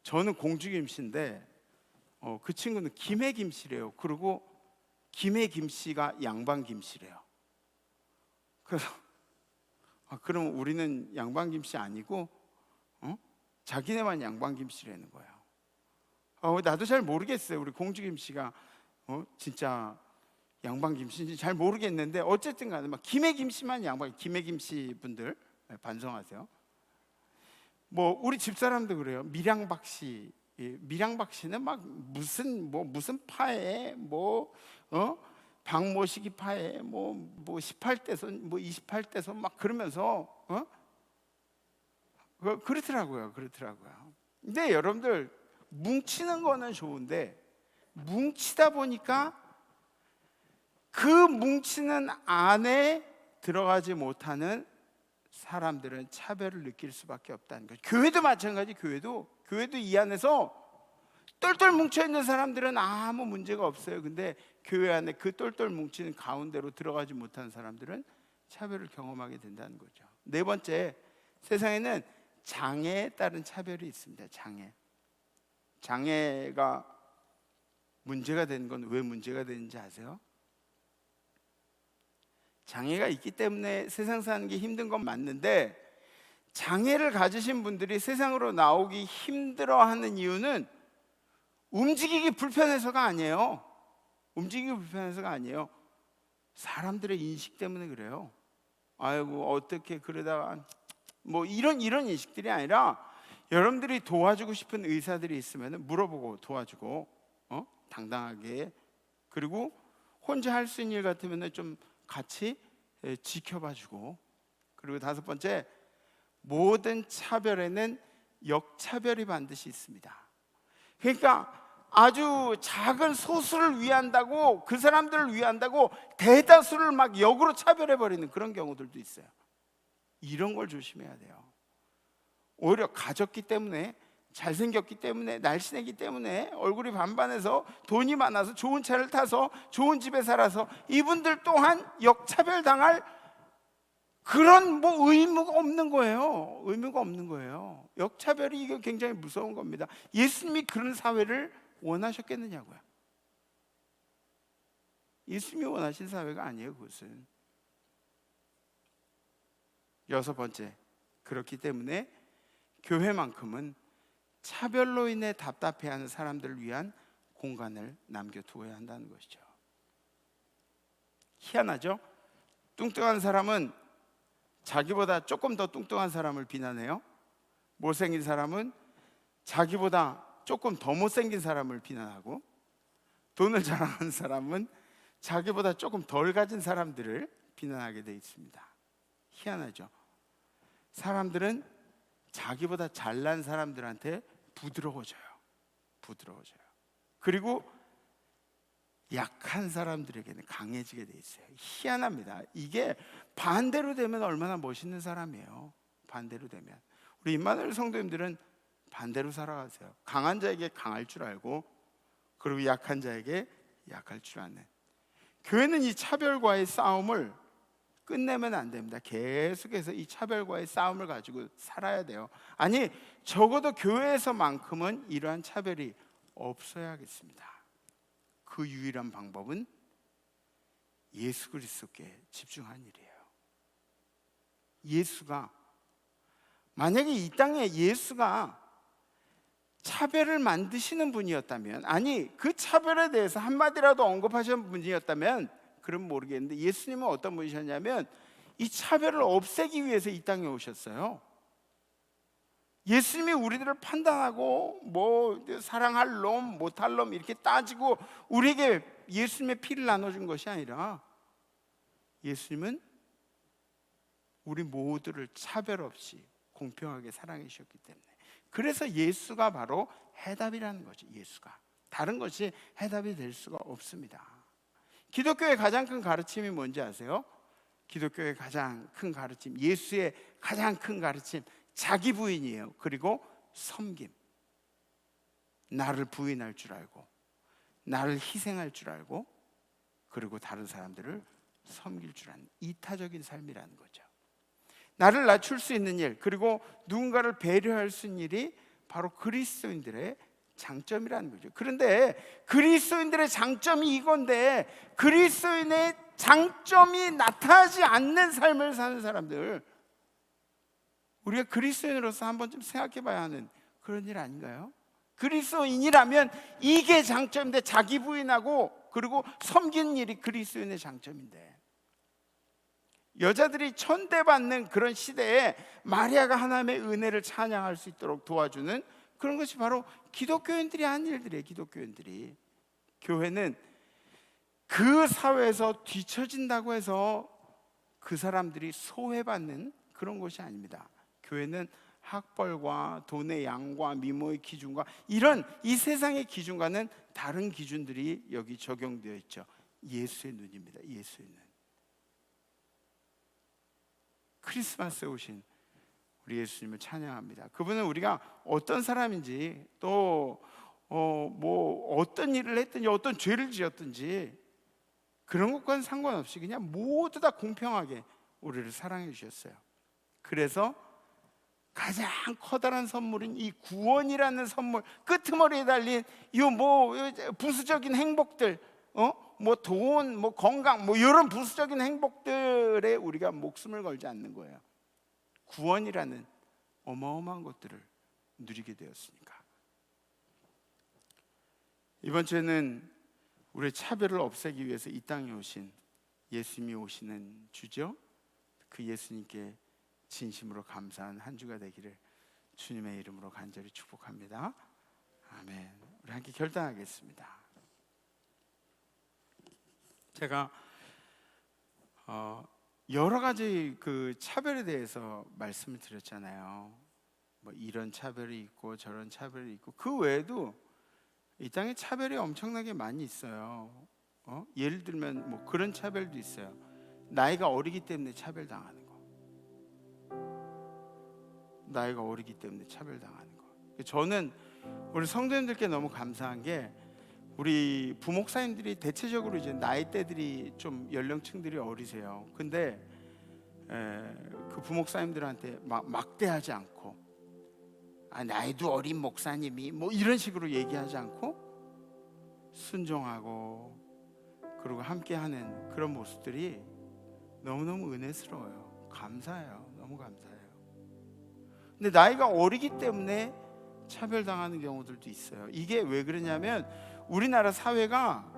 저는 공주김씨인데 그 친구는 김해김씨래요. 그리고 김해김씨가 양반김씨래요. 그래서 그럼 우리는 양반김씨 아니고 자기네만 양반김씨라는 거예요. 나도 잘 모르겠어요. 우리 공주김씨가 진짜 양반김씨인지 잘 모르겠는데, 어쨌든 간에 김해김씨만 양반, 김해김씨 분들 반성하세요. 우리 집사람도 그래요. 밀양박씨, 밀양박씨는 무슨 파에 박모시기 파에 18대선 28대선 막 그러면서 그렇더라고요. 근데 여러분들, 뭉치는 거는 좋은데 뭉치다 보니까 그 뭉치는 안에 들어가지 못하는 사람들은 차별을 느낄 수밖에 없다는 거죠. 교회도 마찬가지. 교회도 이 안에서 똘똘 뭉쳐있는 사람들은 아무 문제가 없어요. 근데 교회 안에 그 똘똘 뭉치는 가운데로 들어가지 못하는 사람들은 차별을 경험하게 된다는 거죠. 네 번째, 세상에는 장애에 따른 차별이 있습니다. 장애가 문제가 되는 건 왜 문제가 되는지 아세요? 장애가 있기 때문에 세상 사는 게 힘든 건 맞는데, 장애를 가지신 분들이 세상으로 나오기 힘들어하는 이유는 움직이기 불편해서가 아니에요. 사람들의 인식 때문에 그래요. 아이고 어떻게 그러다가 이런 인식들이 아니라, 여러분들이 도와주고 싶은 의사들이 있으면 물어보고 도와주고 당당하게, 그리고 혼자 할 수 있는 일 같으면 좀 같이 지켜봐주고, 그리고 다섯 번째, 모든 차별에는 역차별이 반드시 있습니다. 그러니까 아주 작은 소수를 위한다고, 그 사람들을 위한다고 대다수를 막 역으로 차별해버리는 그런 경우들도 있어요. 이런 걸 조심해야 돼요. 오히려 가졌기 때문에, 잘생겼기 때문에, 날씬했기 때문에, 얼굴이 반반해서, 돈이 많아서, 좋은 차를 타서, 좋은 집에 살아서 이분들 또한 역차별 당할 그런 의무가 없는 거예요. 의무가 없는 거예요. 역차별이 이게 굉장히 무서운 겁니다. 예수님이 그런 사회를 원하셨겠느냐고요. 예수님이 원하신 사회가 아니에요. 그것은. 여섯 번째, 그렇기 때문에 교회만큼은 차별로 인해 답답해하는 사람들을 위한 공간을 남겨두어야 한다는 것이죠. 희한하죠? 뚱뚱한 사람은 자기보다 조금 더 뚱뚱한 사람을 비난해요. 못생긴 사람은 자기보다 조금 더 못생긴 사람을 비난하고, 돈을 자랑하는 사람은 자기보다 조금 덜 가진 사람들을 비난하게 돼 있습니다. 희한하죠? 사람들은 자기보다 잘난 사람들한테 부드러워져요. 그리고 약한 사람들에게는 강해지게 돼 있어요. 희한합니다. 이게 반대로 되면 얼마나 멋있는 사람이에요. 반대로 되면. 우리 임마누엘 성도님들은 반대로 살아가세요. 강한 자에게 강할 줄 알고, 그리고 약한 자에게 약할 줄 아는. 교회는 이 차별과의 싸움을 끝내면 안 됩니다. 계속해서 이 차별과의 싸움을 가지고 살아야 돼요. 아니, 적어도 교회에서만큼은 이러한 차별이 없어야겠습니다. 그 유일한 방법은 예수 그리스도께 집중하는 일이에요. 예수가, 만약에 이 땅에 예수가 차별을 만드시는 분이었다면, 아니 그 차별에 대해서 한마디라도 언급하시는 분이었다면 그럼 모르겠는데, 예수님은 어떤 분이셨냐면 이 차별을 없애기 위해서 이 땅에 오셨어요. 예수님이 우리들을 판단하고 사랑할 놈 못할 놈 이렇게 따지고 우리에게 예수님의 피를 나눠준 것이 아니라, 예수님은 우리 모두를 차별 없이 공평하게 사랑해 주셨기 때문에, 그래서 예수가 바로 해답이라는 거죠. 예수가, 다른 것이 해답이 될 수가 없습니다. 기독교의 가장 큰 가르침이 뭔지 아세요? 기독교의 가장 큰 가르침, 예수의 가장 큰 가르침, 자기 부인이에요. 그리고 섬김. 나를 부인할 줄 알고, 나를 희생할 줄 알고, 그리고 다른 사람들을 섬길 줄 아는 이타적인 삶이라는 거죠. 나를 낮출 수 있는 일, 그리고 누군가를 배려할 수 있는 일이 바로 그리스도인들의 장점이라는 거죠. 그런데 그리스도인들의 장점이 이건데, 그리스도인의 장점이 나타나지 않는 삶을 사는 사람들, 우리가 그리스도인으로서 한번 좀 생각해 봐야 하는 그런 일 아닌가요? 그리스도인이라면 이게 장점인데, 자기 부인하고 그리고 섬기는 일이 그리스도인의 장점인데, 여자들이 천대받는 그런 시대에 마리아가 하나님의 은혜를 찬양할 수 있도록 도와주는 그런 것이 바로 기독교인들이 한 일들이에요. 기독교인들이. 교회는 그 사회에서 뒤처진다고 해서 그 사람들이 소외받는 그런 것이 아닙니다. 교회는 학벌과 돈의 양과 미모의 기준과 이런 이 세상의 기준과는 다른 기준들이 여기 적용되어 있죠. 예수의 눈입니다. 예수의 눈. 크리스마스에 오신 우리 예수님을 찬양합니다. 그분은 우리가 어떤 사람인지, 또 어떤 일을 했든지, 어떤 죄를 지었든지 그런 것과는 상관없이 그냥 모두 다 공평하게 우리를 사랑해 주셨어요. 그래서 가장 커다란 선물인 이 구원이라는 선물, 끄트머리에 달린 이 부수적인 행복들, 돈, 건강, 이런 부수적인 행복들에 우리가 목숨을 걸지 않는 거예요. 구원이라는 어마어마한 것들을 누리게 되었으니까. 이번 주에는 우리의 차별을 없애기 위해서 이 땅에 오신 예수님이 오시는 주죠. 그 예수님께 진심으로 감사한 한 주가 되기를 주님의 이름으로 간절히 축복합니다. 아멘. 우리 함께 결단하겠습니다. 제가 여러 가지 그 차별에 대해서 말씀을 드렸잖아요. 이런 차별이 있고 저런 차별이 있고, 그 외에도 이 땅에 차별이 엄청나게 많이 있어요. 예를 들면 그런 차별도 있어요. 나이가 어리기 때문에 차별당하는 거. 나이가 어리기 때문에 차별당하는 거. 저는 우리 성도님들께 너무 감사한 게 우리 부목사님들이 대체적으로 이제 나이대들이 좀 연령층들이 어리세요. 근데 그 부목사님들한테 막대하지 않고 나이도 어린 목사님이 뭐 이런 식으로 얘기하지 않고 순종하고 그리고 함께하는 그런 모습들이 너무너무 은혜스러워요. 감사해요. 너무 감사해요. 근데 나이가 어리기 때문에 차별당하는 경우들도 있어요. 이게 왜 그러냐면 우리나라 사회가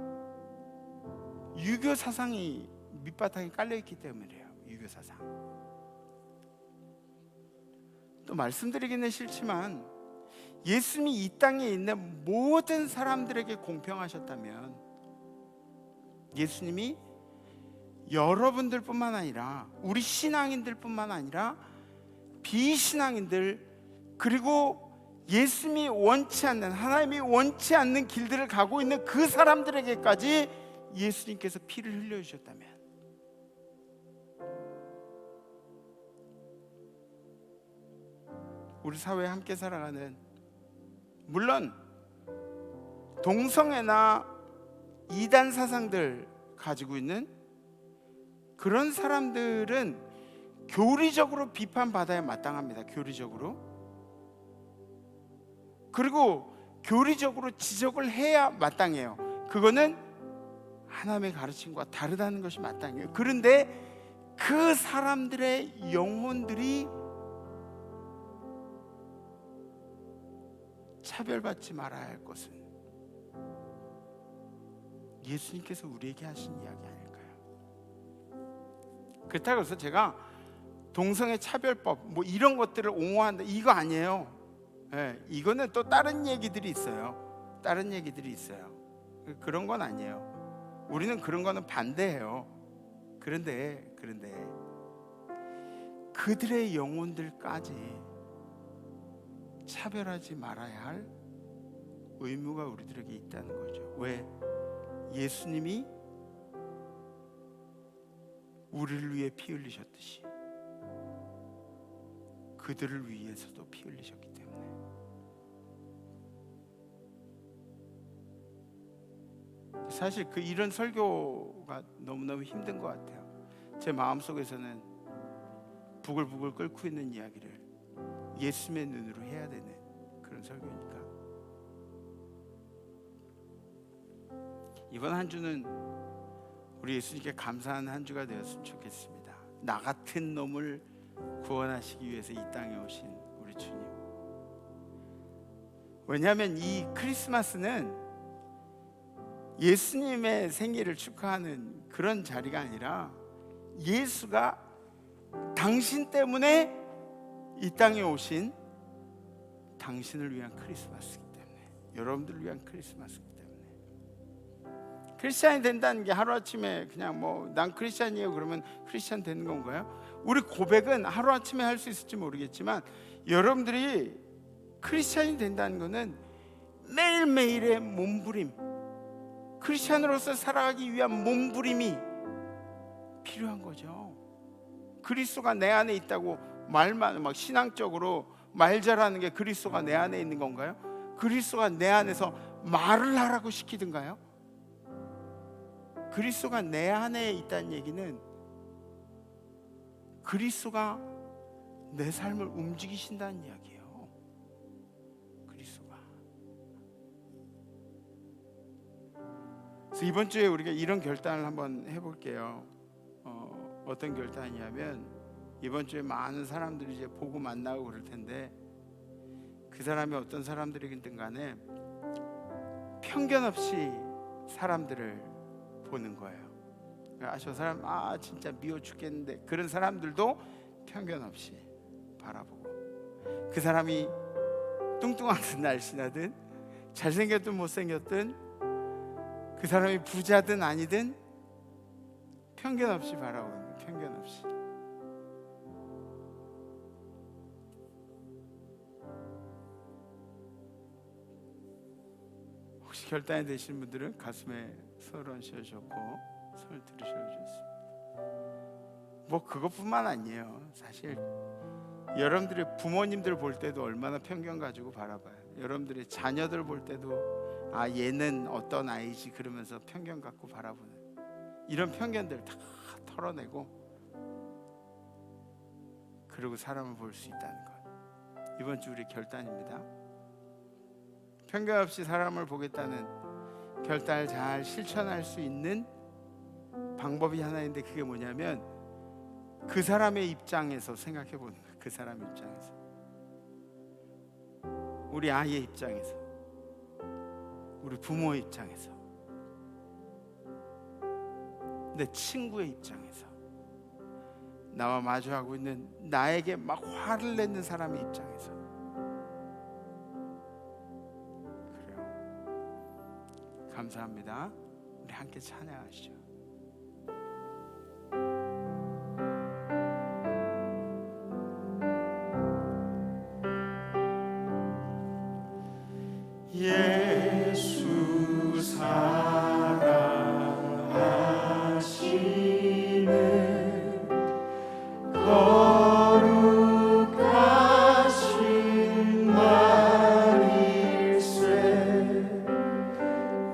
유교 사상이 밑바탕에 깔려있기 때문이에요. 유교 사상. 또 말씀드리기는 싫지만 예수님이 이 땅에 있는 모든 사람들에게 공평하셨다면 예수님이 여러분들뿐만 아니라 우리 신앙인들뿐만 아니라 비신앙인들 그리고 예수님이 원치 않는 하나님이 원치 않는 길들을 가고 있는 그 사람들에게까지 예수님께서 피를 흘려주셨다면 우리 사회에 함께 살아가는 물론 동성애나 이단 사상들 가지고 있는 그런 사람들은 교리적으로 비판받아야 마땅합니다. 교리적으로. 그리고 교리적으로 지적을 해야 마땅해요. 그거는 하나님의 가르침과 다르다는 것이 마땅해요. 그런데 그 사람들의 영혼들이 차별받지 말아야 할 것은 예수님께서 우리에게 하신 이야기 아닐까요? 그렇다고 해서 제가 동성애 차별법 뭐 이런 것들을 옹호한다 이거 아니에요. 이거는 또 다른 얘기들이 있어요. 다른 얘기들이 있어요. 그런 건 아니에요. 우리는 그런 거는 반대해요. 그런데 그들의 영혼들까지 차별하지 말아야 할 의무가 우리들에게 있다는 거죠. 왜? 예수님이 우리를 위해 피 흘리셨듯이 그들을 위해서도 피 흘리셨기 때문에 사실 이런 설교가 너무너무 힘든 것 같아요. 제 마음속에서는 부글부글 끓고 있는 이야기를 예수님의 눈으로 해야 되는 그런 설교니까 이번 한 주는 우리 예수님께 감사하는 한 주가 되었으면 좋겠습니다. 나 같은 놈을 구원하시기 위해서 이 땅에 오신 우리 주님. 왜냐하면 이 크리스마스는 예수님의 생일을 축하하는 그런 자리가 아니라 예수가 당신 때문에 이 땅에 오신 당신을 위한 크리스마스이기 때문에 여러분들을 위한 크리스마스이기 때문에 크리스찬이 된다는 게 하루아침에 그냥 뭐 난 크리스찬이에요 그러면 크리스찬 되는 건가요? 우리 고백은 하루아침에 할 수 있을지 모르겠지만 여러분들이 크리스찬이 된다는 것은 매일매일의 몸부림 크리스찬으로서 살아가기 위한 몸부림이 필요한 거죠. 그리스도가 내 안에 있다고 말만 막 신앙적으로 말 잘하는 게 그리스도가 내 안에 있는 건가요? 그리스도가 내 안에서 말을 하라고 시키든가요? 그리스도가 내 안에 있다는 얘기는 그리스도가 내 삶을 움직이신다는 이야기예요. 그리스도가. 그래서 이번 주에 우리가 이런 결단을 한번 해볼게요. 어떤 결단이냐면 이번 주에 많은 사람들이 이제 보고 만나고 그럴 텐데 그 사람이 어떤 사람들이든 간에 편견 없이 사람들을 보는 거예요. 저 사람 진짜 미워 죽겠는데 그런 사람들도 편견 없이 바라보고 그 사람이 뚱뚱하든 날씬하든 잘생겼든 못생겼든 그 사람이 부자든 아니든 편견 없이 바라보는 거예요. 편견 없이. 혹시 결단이 되신 분들은 가슴에 손을 얹으셨고 손을 들으셔주셨습니다. 뭐 그것뿐만 아니에요. 사실 여러분들의 부모님들 볼 때도 얼마나 편견 가지고 바라봐요. 여러분들의 자녀들 볼 때도 아 얘는 어떤 아이지 그러면서 편견 갖고 바라보는 이런 편견들 다 털어내고 그리고 사람을 볼 수 있다는 것. 이번 주 우리 결단입니다. 편견 없이 사람을 보겠다는 결단을 잘 실천할 수 있는 방법이 하나 있는데 그게 뭐냐면 그 사람의 입장에서 생각해 보는 거예요. 그 사람의 입장에서, 우리 아이의 입장에서, 우리 부모의 입장에서, 내 친구의 입장에서, 나와 마주하고 있는 나에게 막 화를 내는 사람의 입장에서. 그래요. 감사합니다. 우리 함께 찬양하시죠. 예수 사랑하시는 거룩하신 말일세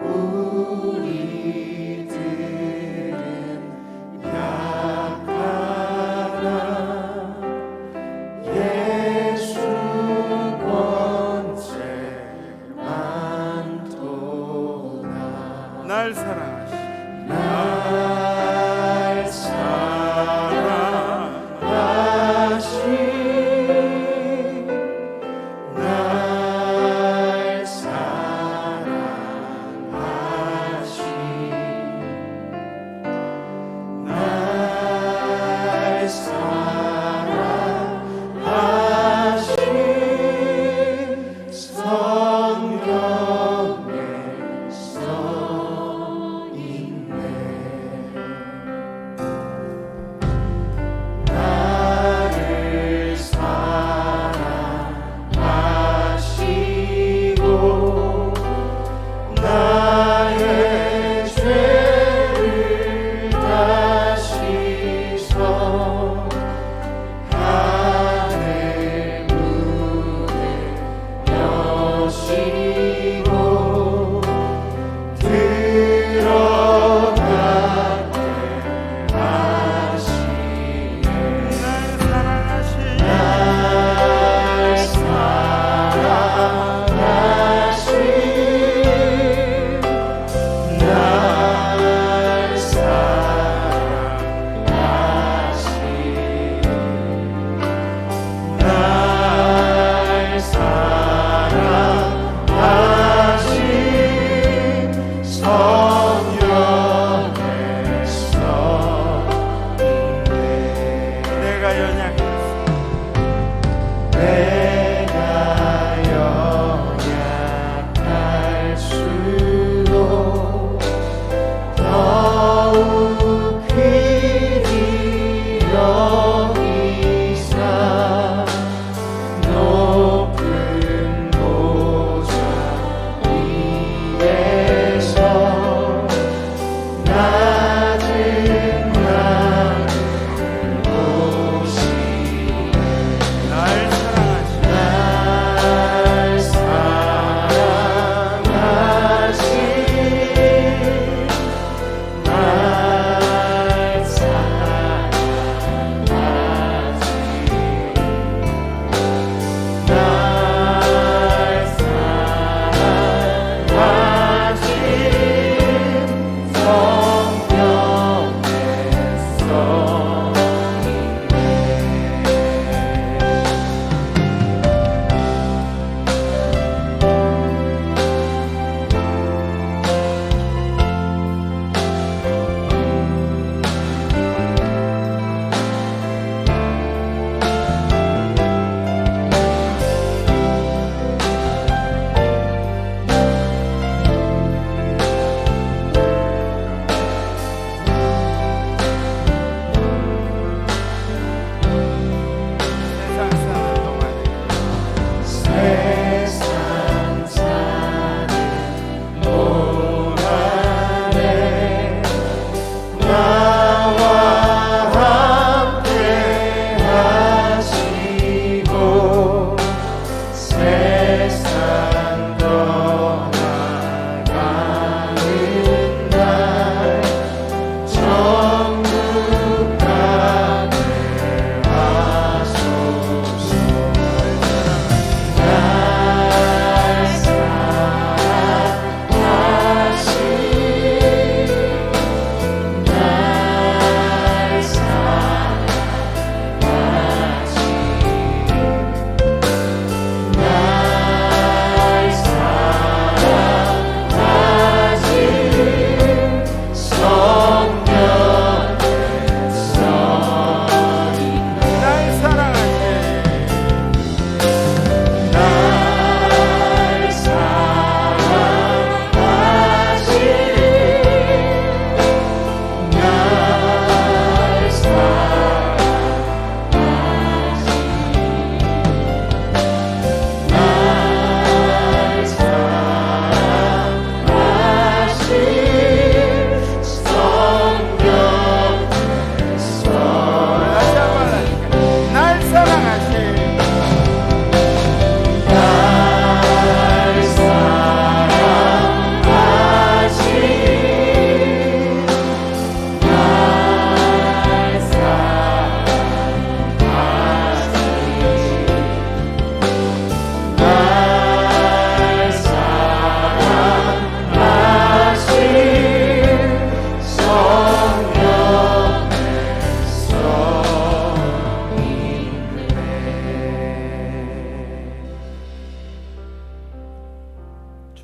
우리들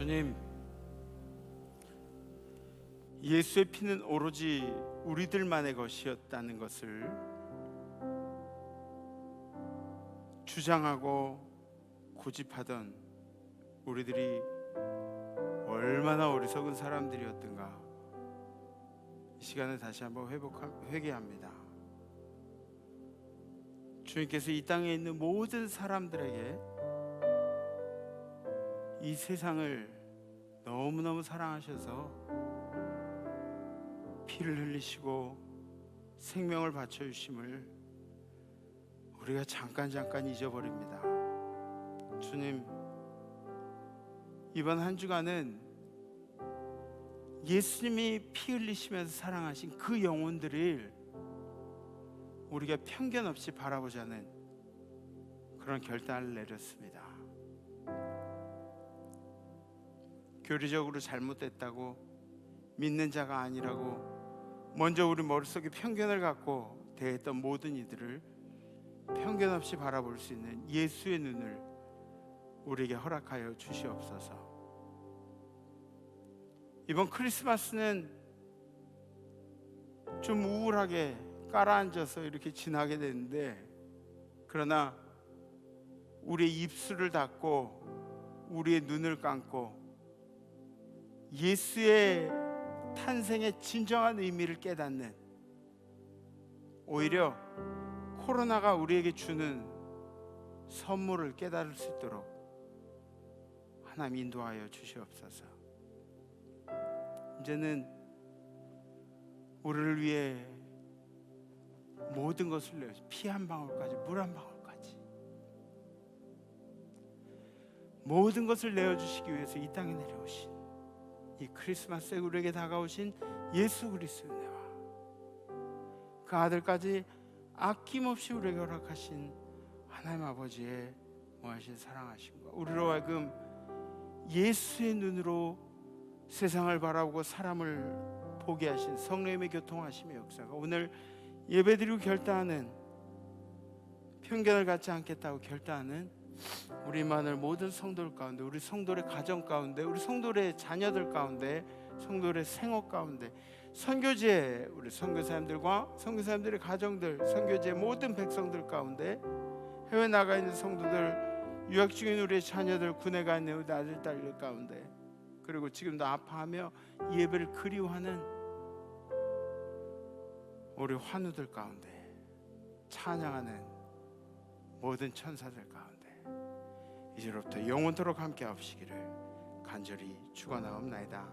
주님, 예수의 피는 오로지 우리들만의 것이었다는 것을 주장하고 고집하던 우리들이 얼마나 어리석은 사람들이었던가 이 시간에 다시 한번 회개합니다. 주님께서 이 땅에 있는 모든 사람들에게 이 세상을 너무너무 사랑하셔서 피를 흘리시고 생명을 바쳐주심을 우리가 잠깐 잊어버립니다. 주님, 이번 한 주간은 예수님이 피 흘리시면서 사랑하신 그 영혼들을 우리가 편견 없이 바라보자는 그런 결단을 내렸습니다. 교리적으로 잘못됐다고, 믿는 자가 아니라고 먼저 우리 머릿속에 편견을 갖고 대했던 모든 이들을 편견 없이 바라볼 수 있는 예수의 눈을 우리에게 허락하여 주시옵소서. 이번 크리스마스는 좀 우울하게 깔아앉아서 이렇게 지나게 되는데, 그러나 우리의 입술을 닫고 우리의 눈을 감고 예수의 탄생의 진정한 의미를 깨닫는, 오히려 코로나가 우리에게 주는 선물을 깨달을 수 있도록 하나님 인도하여 주시옵소서. 이제는 우리를 위해 모든 것을 내어, 피 한 방울까지, 물 한 방울까지 모든 것을 내어주시기 위해서 이 땅에 내려오신 이 크리스마스에 우리에게 다가오신 예수 그리스도의 은혜와 그 아들까지 아낌없이 우리에게 허락하신 하나님 아버지의 무한하신 사랑하심과 우리로 하여금 예수의 눈으로 세상을 바라보고 사람을 보게 하신 성령님의 교통하심의 역사가 오늘 예배드리고 결단하는, 편견을 갖지 않겠다고 결단하는 우리 마늘 모든 성도들 가운데, 우리 성도의 가정 가운데, 우리 성도의 자녀들 가운데, 성도의 생업 가운데, 선교지에 우리 선교사님들과 선교사님들의 가정들, 선교지의 모든 백성들 가운데, 해외 나가 있는 성도들, 유학 중인 우리의 자녀들, 군에 가 있는 우리 아들 딸들 가운데, 그리고 지금도 아파하며 이 예배를 그리워하는 우리 환우들 가운데, 찬양하는 모든 천사들 가운데 이제로부터 영원토록 함께 하시기를 간절히 축원하옵나이다.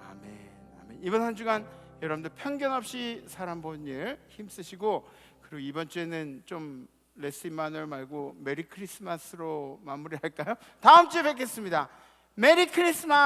아멘, 아멘. 이번 한 주간 여러분들 편견 없이 사람 본 일 힘쓰시고, 그리고 이번 주에는 좀 레스 임마누엘 말고 메리 크리스마스로 마무리할까요? 다음 주에 뵙겠습니다. 메리 크리스마스.